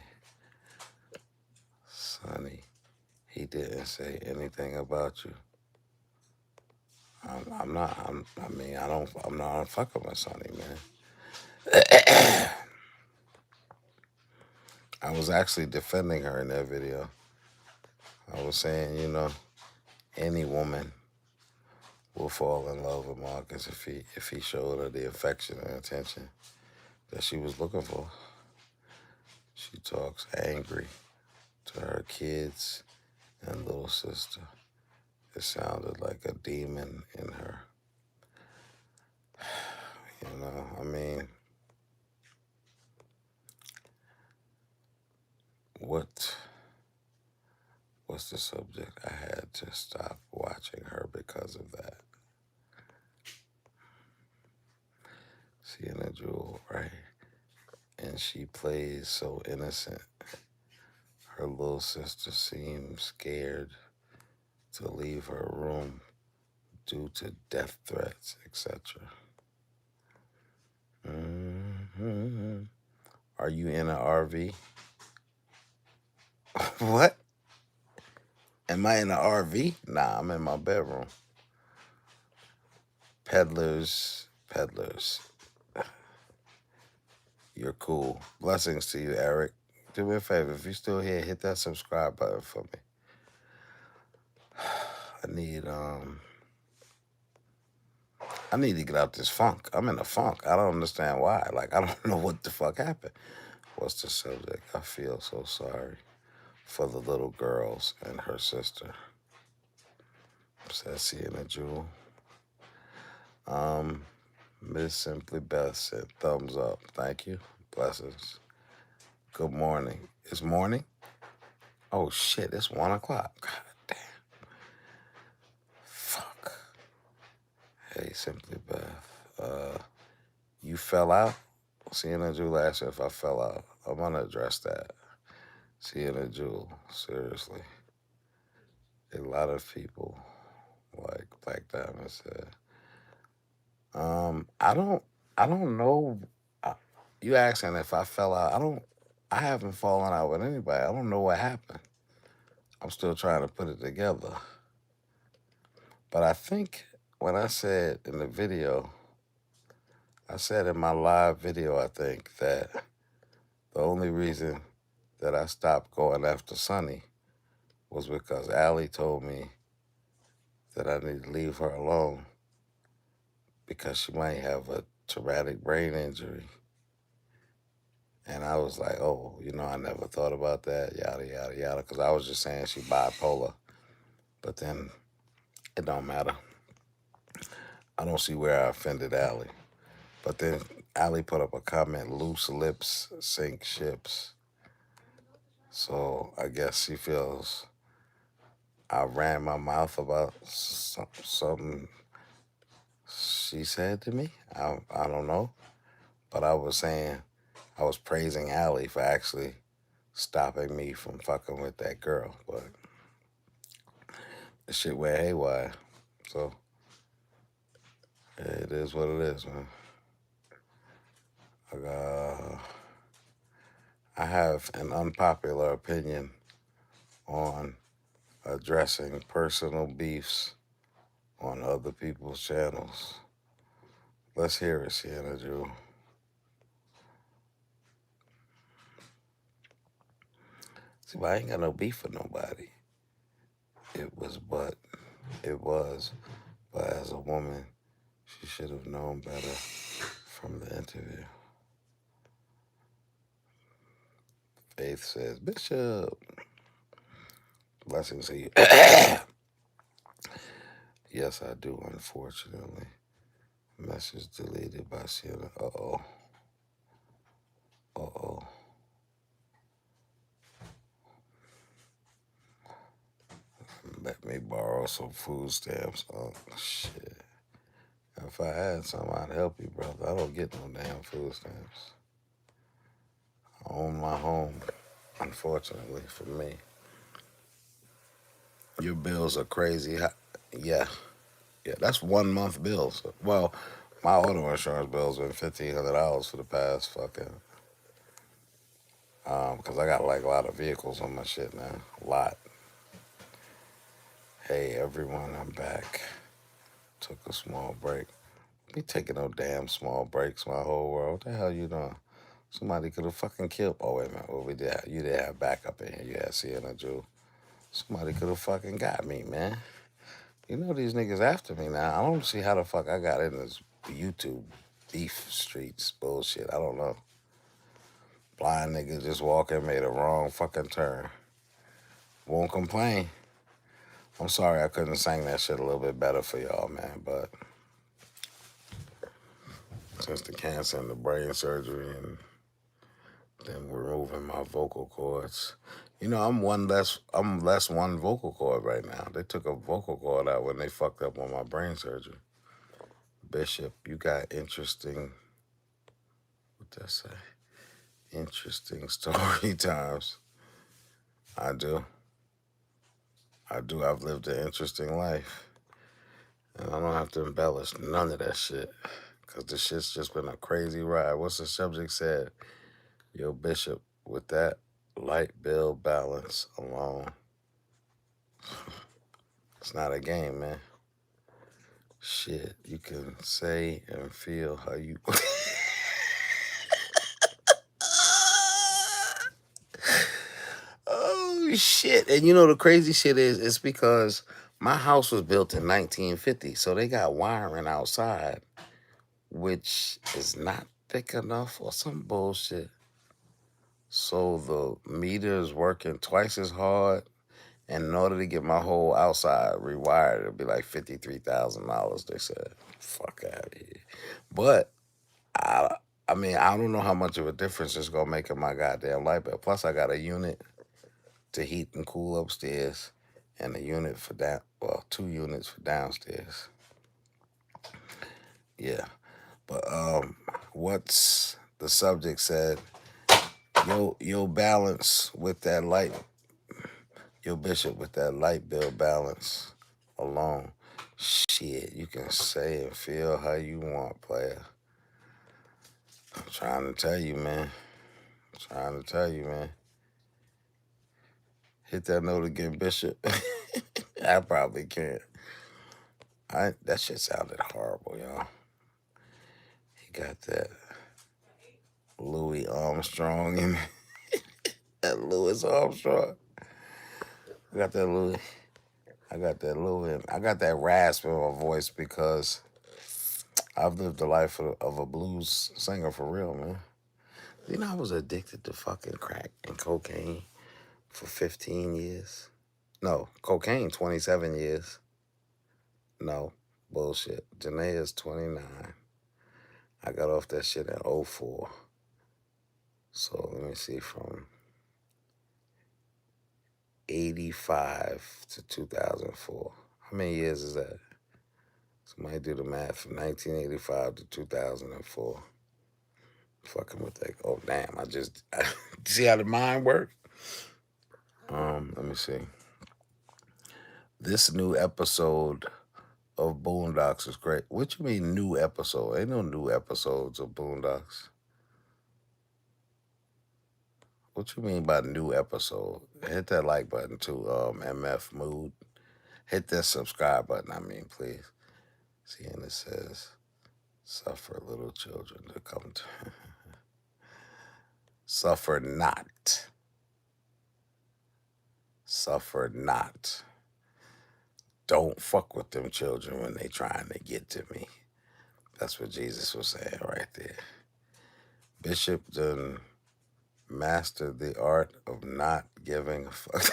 Sonny, he didn't say anything about you. I'm not. I mean, I don't. I'm not fucking with Sonny, man. I was actually defending her in that video. I was saying, you know, any woman will fall in love with Marcus if he showed her the affection and attention that she was looking for. She talks angry to her kids and little sister. It sounded like a demon in her. You know, I mean, what's the subject? I had to stop watching her because of that. Seeing a jewel, right? And she plays so innocent. Her little sister seems scared to leave her room due to death threats, etc. Are you in an RV? What? Am I in an RV? Nah, I'm in my bedroom. Peddlers. You're cool. Blessings to you, Eric. Do me a favor. If you're still here, hit that subscribe button for me. I need to get out this funk. I'm in a funk. I don't understand why. Like, I don't know what the fuck happened. What's the subject? I feel so sorry for the little girls and her sister. Says seeing a jewel. Miss Simply Beth said thumbs up. Thank you. Blessings. Good morning. It's morning? Oh shit, it's 1 o'clock. God damn. Fuck. Hey, Simply Beth. You fell out? Seeing a jewel asked if I fell out. I'm gonna address that. Seeing a jewel, seriously. A lot of people, like Black Diamond said. I don't know. You asking if I fell out? I haven't fallen out with anybody. I don't know what happened. I'm still trying to put it together. But I think when I said in the video, I said in my live video, I think that the only reason that I stopped going after Sonny was because Allie told me that I need to leave her alone because she might have a traumatic brain injury. And I was like, oh, you know, I never thought about that, yada, yada, yada, because I was just saying she bipolar. But then it don't matter. I don't see where I offended Allie. But then Allie put up a comment, loose lips sink ships. So I guess she feels I ran my mouth about something she said to me. I don't know. But I was saying, I was praising Allie for actually stopping me from fucking with that girl. But the shit went haywire. So it is what it is, man. I have an unpopular opinion on addressing personal beefs on other people's channels. Let's hear it, Sienna Jewel. See, but I ain't got no beef with nobody. It was, but as a woman, she should have known better from the interview. Faith says, Bishop. Blessings to you. Yes, I do, unfortunately. Message deleted by Sienna. Uh-oh. want some food stamps. Oh, shit. If I had some, I'd help you, brother. I don't get no damn food stamps. I own my home, unfortunately, for me. Your bills are crazy. Yeah. Yeah, that's 1 month bills. Well, my auto insurance bill's been $1,500 for the past fucking, because I got like a lot of vehicles on my shit now. A lot. Hey, everyone, I'm back. Took a small break. Be taking no damn small breaks, my whole world. What the hell you doing? Somebody could have fucking killed. Oh, wait a minute. Well, you did have backup in here. You had Sienna Jew. Somebody could have fucking got me, man. You know these niggas after me now. I don't see how the fuck I got in this YouTube beef streets bullshit. I don't know. Blind nigga just walking, made a wrong fucking turn. Won't complain. I'm sorry I couldn't sing that shit a little bit better for y'all, man, but since the cancer and the brain surgery and then removing my vocal cords. You know, I'm less one vocal cord right now. They took a vocal cord out when they fucked up on my brain surgery. Bishop, you got interesting, what that say? Interesting story times. I do. I've lived an interesting life. And I don't have to embellish none of that shit. Because the shit's just been a crazy ride. What's the subject said? Yo, Bishop, with that light bill balance alone, it's not a game, man. Shit, you can say and feel how you... Oh, shit. And you know the crazy shit is, it's because my house was built in 1950, so they got wiring outside, which is not thick enough or some bullshit. So the meter is working twice as hard, and in order to get my whole outside rewired, it'll be like $53,000, they said. Fuck out of here. But, I mean, I don't know how much of a difference it's going to make in my goddamn light bill. Plus, I got a unit to heat and cool upstairs, and a unit for down, well, 2 units for downstairs. Yeah, but what's the subject said? Yo, balance with that light. Yo, Bishop, with that light bill balance alone. Shit, you can say and feel how you want, player. I'm trying to tell you, man. Hit that note again, Bishop. I probably can't. That shit sounded horrible, y'all. He got that Louis Armstrong in that Louis Armstrong. I got that Louis. I got that rasp in my voice because I've lived the life of a blues singer for real, man. You know, I was addicted to fucking crack and cocaine for 15 years. No, cocaine, 27 years. No, bullshit. Janae is 29. I got off that shit in 2004. So let me see, from 85 to 2004. How many years is that? Somebody do the math. From 1985 to 2004. Fucking with that. Oh, damn. See how the mind works? Let me see. This new episode of Boondocks is great. What you mean new episode? Ain't no new episodes of Boondocks. What you mean by new episode? Hit that like button too, MF Mood. Hit that subscribe button, please. See, and it says, suffer little children to come to... Suffer not. Suffer not. Don't fuck with them children when they trying to get to me. That's what Jesus was saying right there. Bishop done mastered the art of not giving a fuck.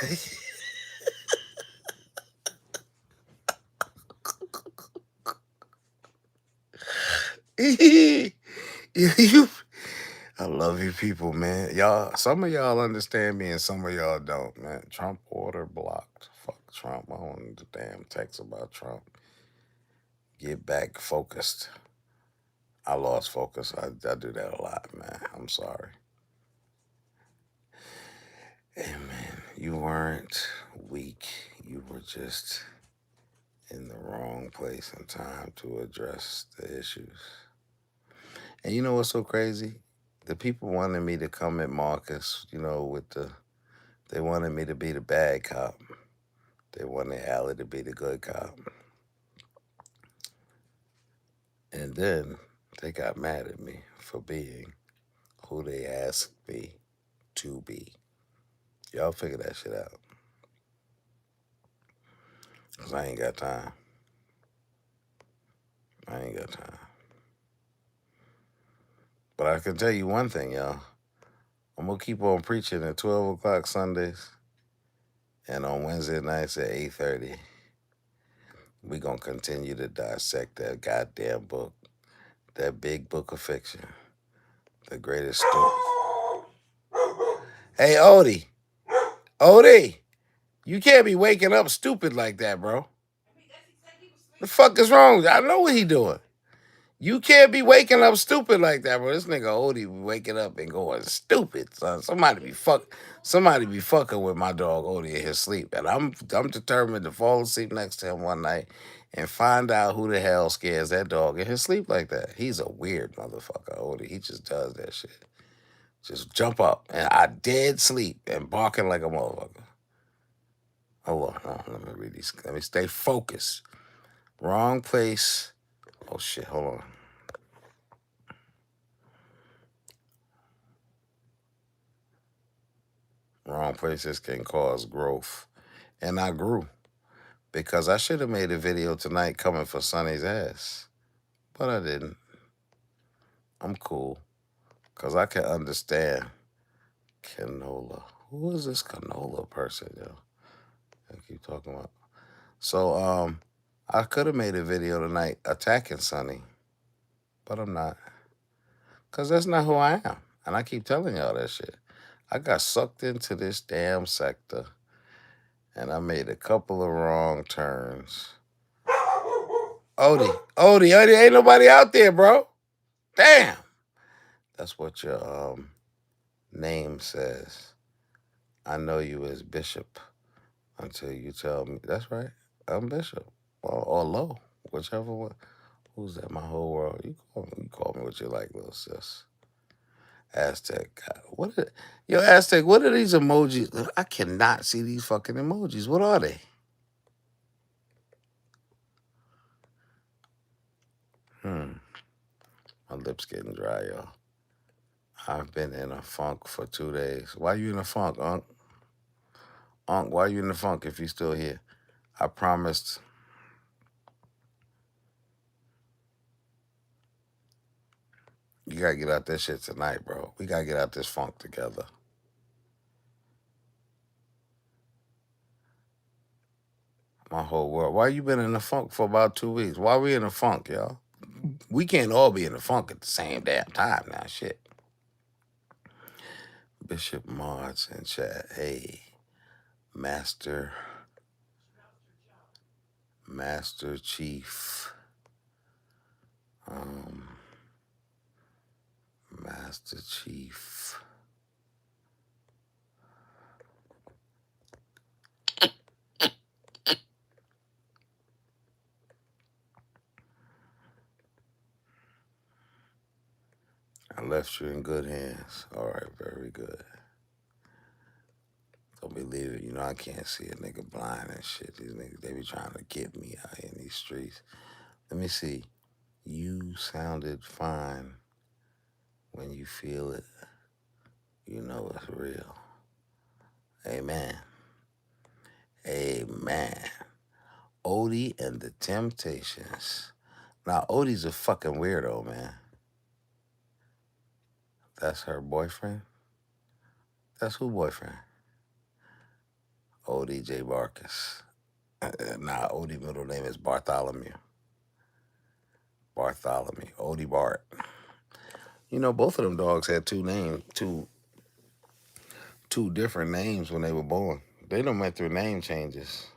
I love you people, man. Y'all, some of y'all understand me and some of y'all don't, man. Trump order blocked. Fuck Trump. I don't want the damn text about Trump. Get back focused. I lost focus. I do that a lot, man. I'm sorry. Hey, man, you weren't weak. You were just in the wrong place and time to address the issues. And you know what's so crazy? The people wanted me to come at Marcus, they wanted me to be the bad cop. They wanted Allie to be the good cop. And then they got mad at me for being who they asked me to be. Y'all figure that shit out. Because I ain't got time. But I can tell you one thing, y'all. I'm going to keep on preaching at 12 o'clock Sundays and on Wednesday nights at 8:30. We're going to continue to dissect that goddamn book, that big book of fiction, the greatest story. Hey, Odie, you can't be waking up stupid like that, bro. The fuck is wrong? I know what he doing. You can't be waking up stupid like that, bro. This nigga Odie be waking up and going stupid, son. Somebody be fucking with my dog Odie in his sleep, and I'm determined to fall asleep next to him one night and find out who the hell scares that dog in his sleep like that. He's a weird motherfucker, Odie. He just does that shit. Just jump up and I dead sleep and barking like a motherfucker. Hold on, let me read these. Let me stay focused. Wrong place. Oh shit, hold on. Wrong places can cause growth. And I grew. Because I should have made a video tonight coming for Sonny's ass. But I didn't. I'm cool. Because I can understand canola. Who is this canola person, yo? I keep talking about. So, I could have made a video tonight attacking Sonny. But I'm not. Because that's not who I am. And I keep telling y'all that shit. I got sucked into this damn sector. And I made a couple of wrong turns. Odie, ain't nobody out there, bro. Damn. That's what your name says. I know you as Bishop until you tell me. That's right. I'm Bishop. Or Lo. Whichever one. Who's that? My whole world. You call me what you like, little sis. Aztec. Aztec, what are these emojis? I cannot see these fucking emojis. What are they? My lips getting dry, y'all. I've been in a funk for 2 days. Why you in a funk, Unc? Unc, why you in the funk if you still here? I promised. You gotta get out that shit tonight, bro. We gotta get out this funk together. My whole world. Why you been in the funk for about 2 weeks? Why we in the funk, y'all? We can't all be in the funk at the same damn time now, shit. Bishop Mods in chat. Hey, Master Chief. Master Chief. I left you in good hands. All right, very good. Don't believe it. You know, I can't see a nigga blind and shit. These niggas, they be trying to get me out here in these streets. Let me see. You sounded fine. When you feel it, you know it's real. Amen. Amen. Odie and the Temptations. Now, Odie's a fucking weirdo, man. That's her boyfriend? That's who boyfriend? Odie J. Barkus. Nah, Odie middle name is Bartholomew. Odie Bart. You know, both of them dogs had two different names when they were born. They done went through name changes.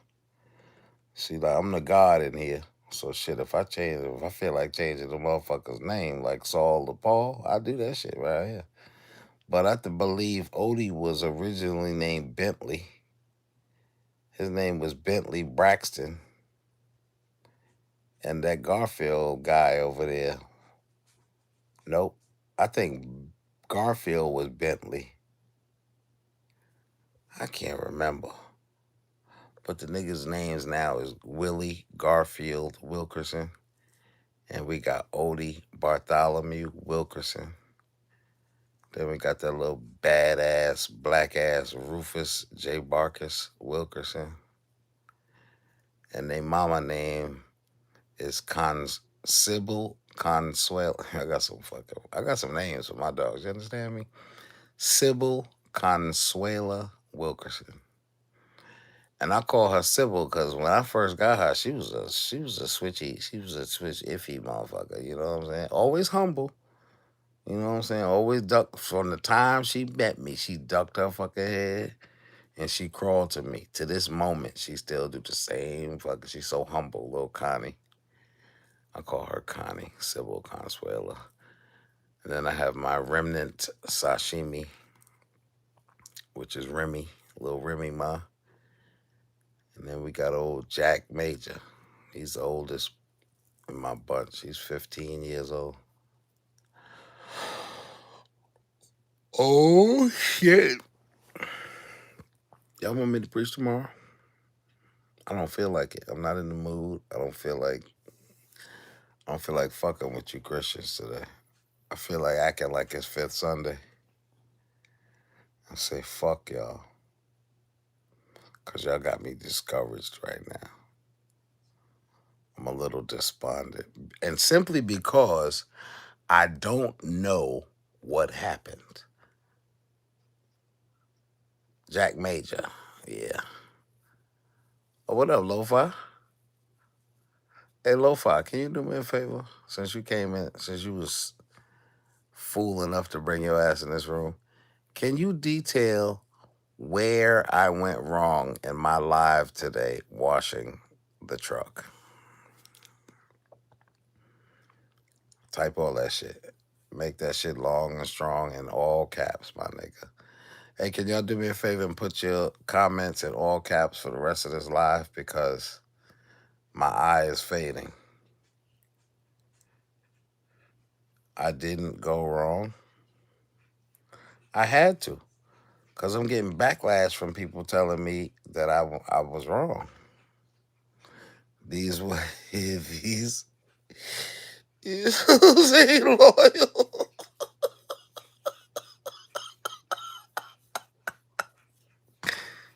See, like, I'm the God in here. So shit, if I feel like changing the motherfucker's name, like Saul to Paul, I do that shit right here. But I have to believe Odie was originally named Bentley. His name was Bentley Braxton. And that Garfield guy over there, nope. I think Garfield was Bentley. I can't remember. But the nigga's names now is Willie Garfield Wilkerson. And we got Odie Bartholomew Wilkerson. Then we got that little badass, black ass Rufus J. Barkus Wilkerson. And their mama name is Sybil Consuelo. I got some names for my dogs. You understand me? Sybil Consuela Wilkerson. And I call her Sybil because when I first got her, she was a switch iffy motherfucker. You know what I'm saying? Always humble. You know what I'm saying? Always ducked. From the time she met me, she ducked her fucking head and she crawled to me. To this moment, she still do the same fucking. She's so humble, little Connie. I call her Connie, Sybil Consuela. And then I have my remnant sashimi, which is Remy, little Remy Ma. And then we got old Jack Major. He's the oldest in my bunch. He's 15 years old. Oh, shit. Y'all want me to preach tomorrow? I don't feel like it. I'm not in the mood. I don't feel like fucking with you Christians today. I feel like acting like it's Fifth Sunday. I say, fuck y'all. Because y'all got me discouraged right now. I'm a little despondent. And simply because I don't know what happened. Jack Major. Yeah. Oh, what up, Lo-Fi? Hey, Lo-Fi, can you do me a favor? Since you was fool enough to bring your ass in this room, can you detail where I went wrong in my live today washing the truck? Type all that shit. Make that shit long and strong in all caps, my nigga. Hey, can y'all do me a favor and put your comments in all caps for the rest of this live because my eye is fading. I didn't go wrong. I had to. Because I'm getting backlash from people telling me that I was wrong. These ain't loyal.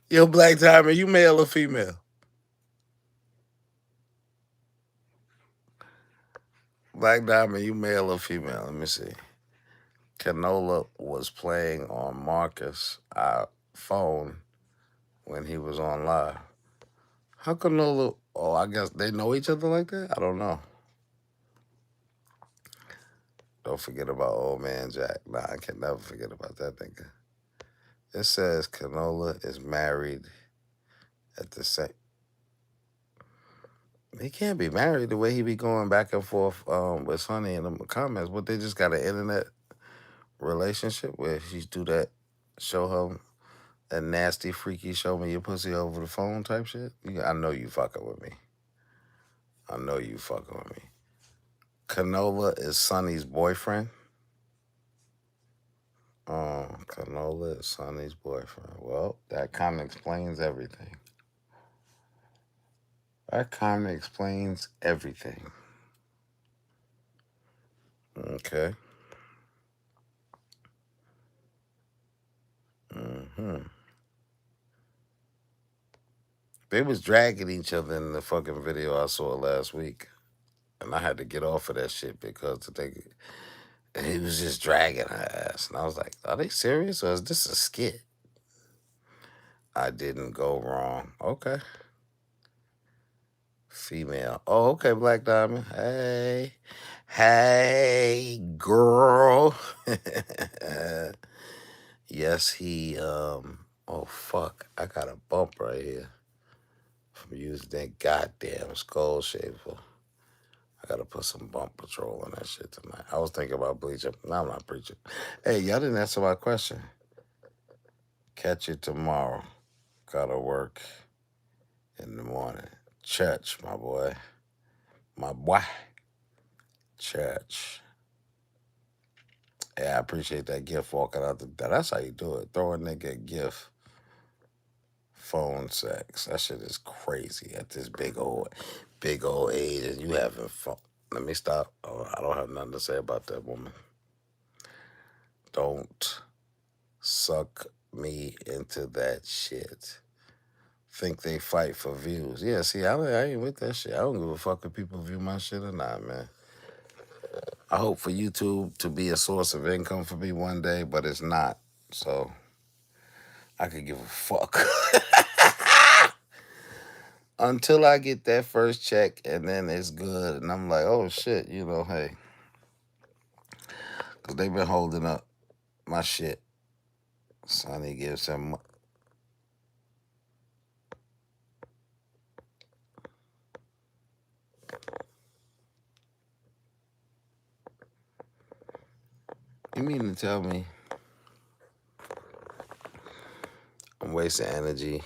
Yo, Black Diamond, you male or female? Black Diamond, you male or female? Let me see. Canola was playing on Marcus' phone when he was on live. How Canola? Oh, I guess they know each other like that? I don't know. Don't forget about old man Jack. Nah, I can never forget about that nigga. It says Canola is married at the same. He can't be married the way he be going back and forth with Sonny in the comments, but they just got an internet relationship where she do that, show her that nasty, freaky, show me your pussy over the phone type shit. I know you fucking with me. Canola is Sonny's boyfriend. Canola is Sonny's boyfriend. Well, that kind of explains everything. Okay. They was dragging each other in the fucking video I saw last week. And I had to get off of that shit because he was just dragging her ass. And I was like, are they serious or is this a skit? I didn't go wrong. Okay. Female. Oh, okay, Black Diamond. Hey, girl. Yes, he, oh, fuck. I got a bump right here. from using that goddamn skull shaver. I gotta put some bump patrol on that shit tonight. I was thinking about bleaching. No, I'm not preaching. Hey, y'all didn't answer my question. Catch you tomorrow. Gotta work in the morning. Church, my boy. My boy. Church. Yeah, I appreciate that gift walking out the door. That's how you do it. Throw a nigga a gift. Phone sex. That shit is crazy at this big old age and you having fun. Let me stop. Oh, I don't have nothing to say about that woman. Don't suck me into that shit. Think they fight for views. Yeah, see, I ain't with that shit. I don't give a fuck if people view my shit or not, man. I hope for YouTube to be a source of income for me one day, but it's not. So I could give a fuck. Until I get that first check and then it's good. And I'm like, oh shit, hey. Because they've been holding up my shit. Sonny gives him. You mean to tell me I'm wasting energy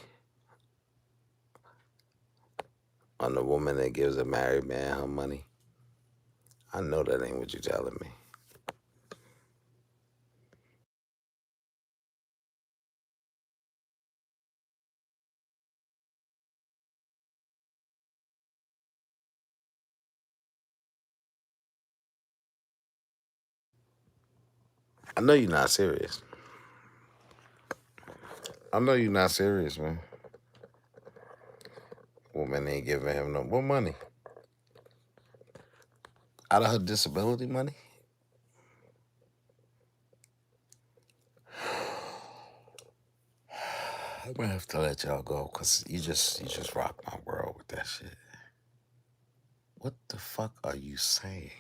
on the woman that gives a married man her money? I know that ain't what you're telling me. I know you're not serious. I know you're not serious, man. Woman ain't giving him no more money. Out of her disability money? I'm gonna have to let y'all go because you just rocked my world with that shit. What the fuck are you saying?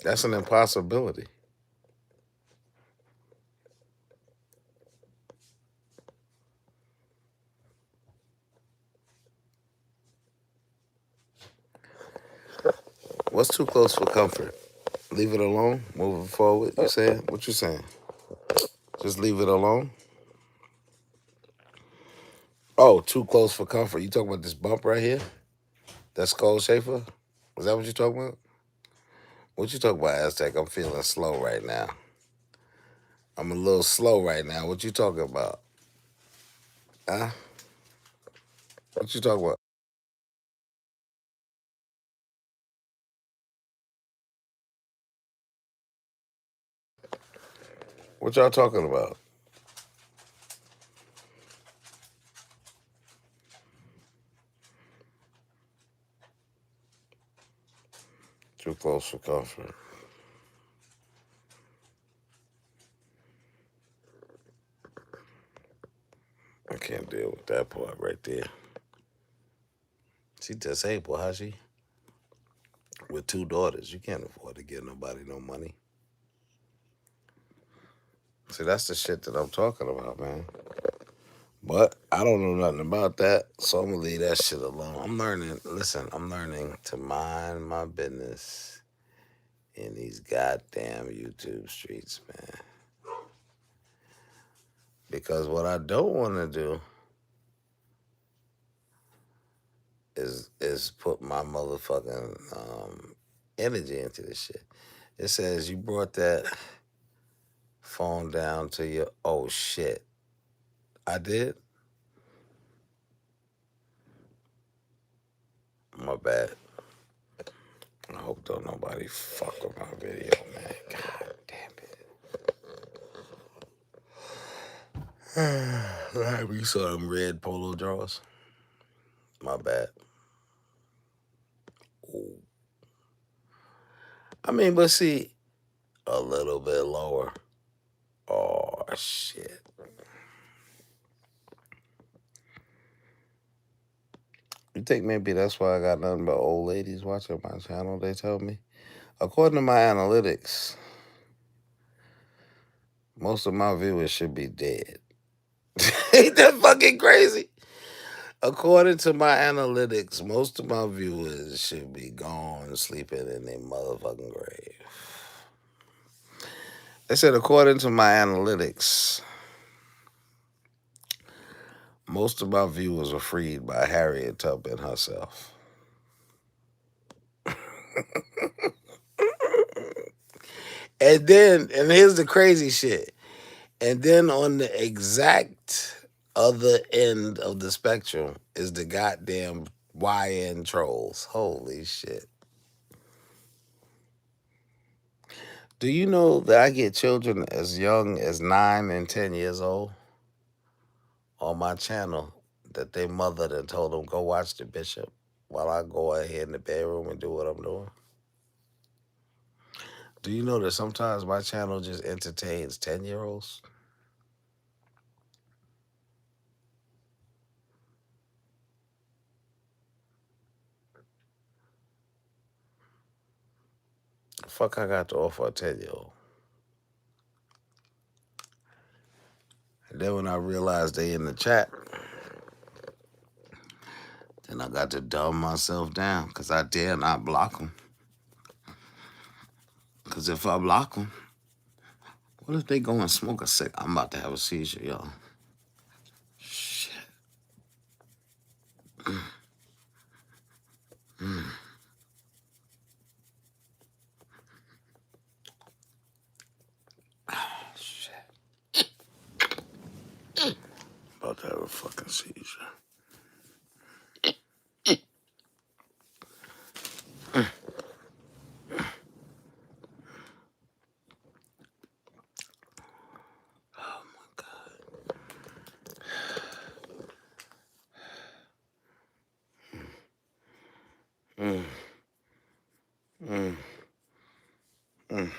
That's an impossibility. What's too close for comfort? Leave it alone, moving forward. You saying? What you saying? Just leave it alone? Oh, too close for comfort. You talking about this bump right here? That skull shaper? Is that what you talking about? What you talking about, Aztec? I'm feeling slow right now. I'm a little slow right now. What you talking about? Huh? What you talking about? What y'all talking about? Too close for comfort. I can't deal with that part right there. She disabled, how she? With 2 daughters. You can't afford to give nobody no money. See, that's the shit that I'm talking about, man. But I don't know nothing about that, so I'm gonna leave that shit alone. I'm learning to mind my business in these goddamn YouTube streets, man. Because what I don't want to do is put my motherfucking energy into this shit. It says you brought that phone down to your, oh shit. I did? My bad. I hope don't nobody fuck with my video, man. God damn it. Right, you saw them red polo drawers? My bad. Ooh. I mean, but see, a little bit lower. Oh, shit. You think maybe that's why I got nothing but old ladies watching my channel, they tell me? According to my analytics, most of my viewers should be dead. Ain't that fucking crazy? According to my analytics, most of my viewers should be gone sleeping in their motherfucking grave. They said, according to my analytics, most of my viewers were freed by Harriet Tubman herself. And here's the crazy shit. And then on the exact other end of the spectrum is the goddamn YN trolls. Holy shit. Do you know that I get children as young as 9 and 10 years old on my channel that they mothered and told them go watch the Bishop while I go ahead in the bedroom and do what I'm doing? Do you know that sometimes my channel just entertains 10-year-olds? Fuck I got to offer a 10-year-old. And then when I realized they in the chat, then I got to dumb myself down because I dare not block them. Because if I block them, what if they go and smoke a cig? I'm about to have a seizure, y'all. Shit. Shit. About to have a fucking seizure. Oh my God. Mm. Mm. Mm.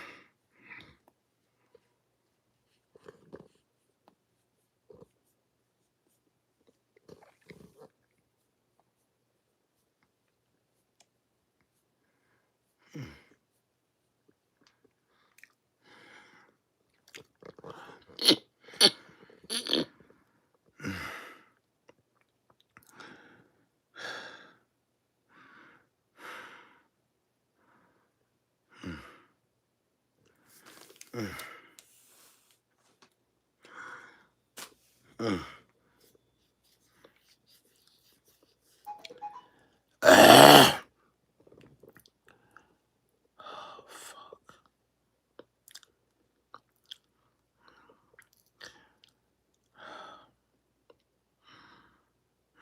Mm. Mm. Ah. Oh, fuck.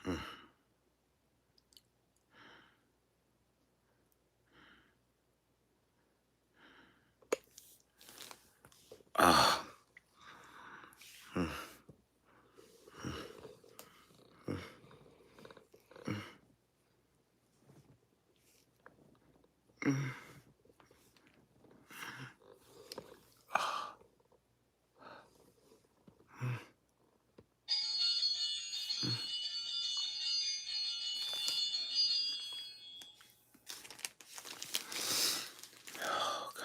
Mm. Ah. Mm. Mm. Oh, God.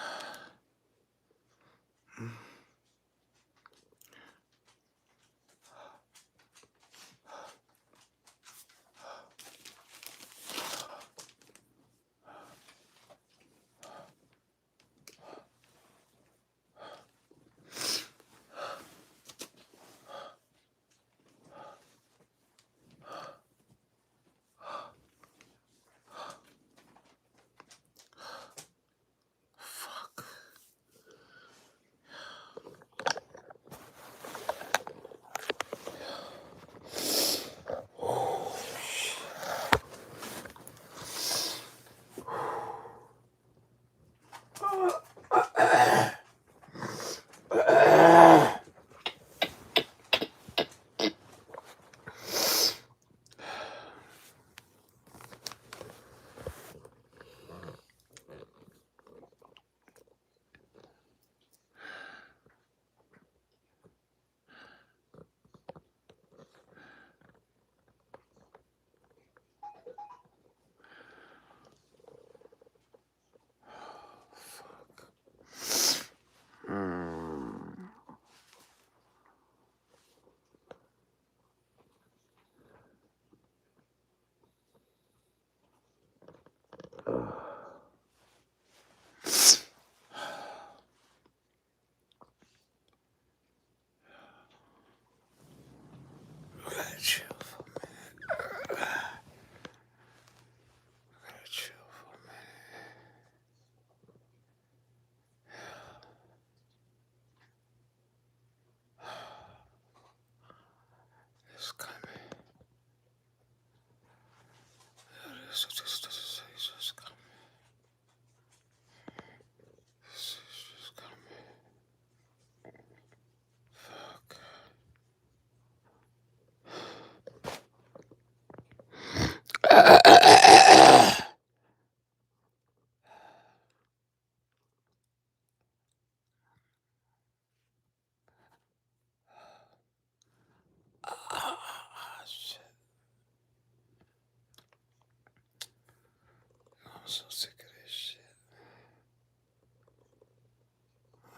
so sick of this shit.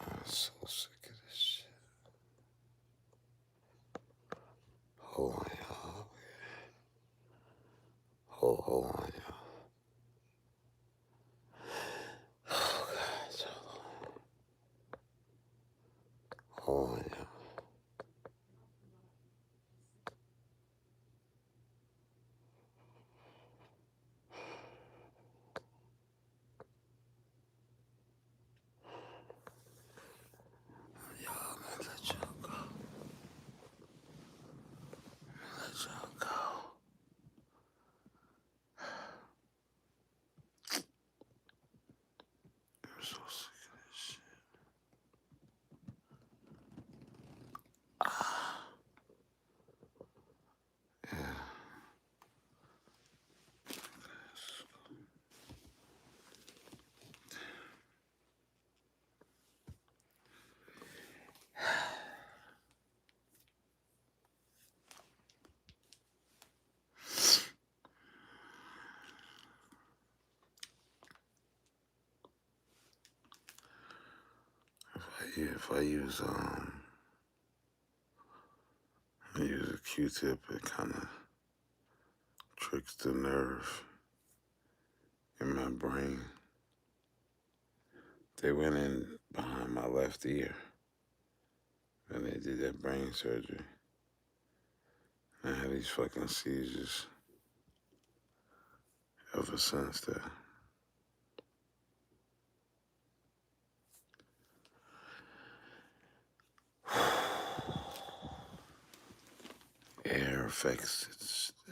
I'm so sick of this shit. Hold on, y'all. Hold on, y'all. Oh, God, hold on, y'all. Y'all, man, let y'all go. Let y'all go. I'm so sick of this shit. Yeah. If I use a Q-tip, it kind of tricks the nerve in my brain. They went in behind my left ear when they did that brain surgery. I had these fucking seizures ever since that. Air affects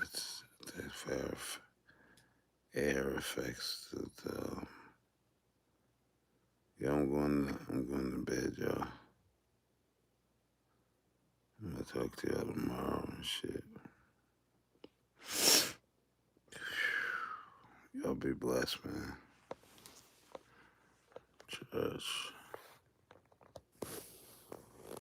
it's air affects the yeah, I'm going to bed, y'all. I'm gonna talk to y'all tomorrow and shit. Y'all be blessed, man. Church.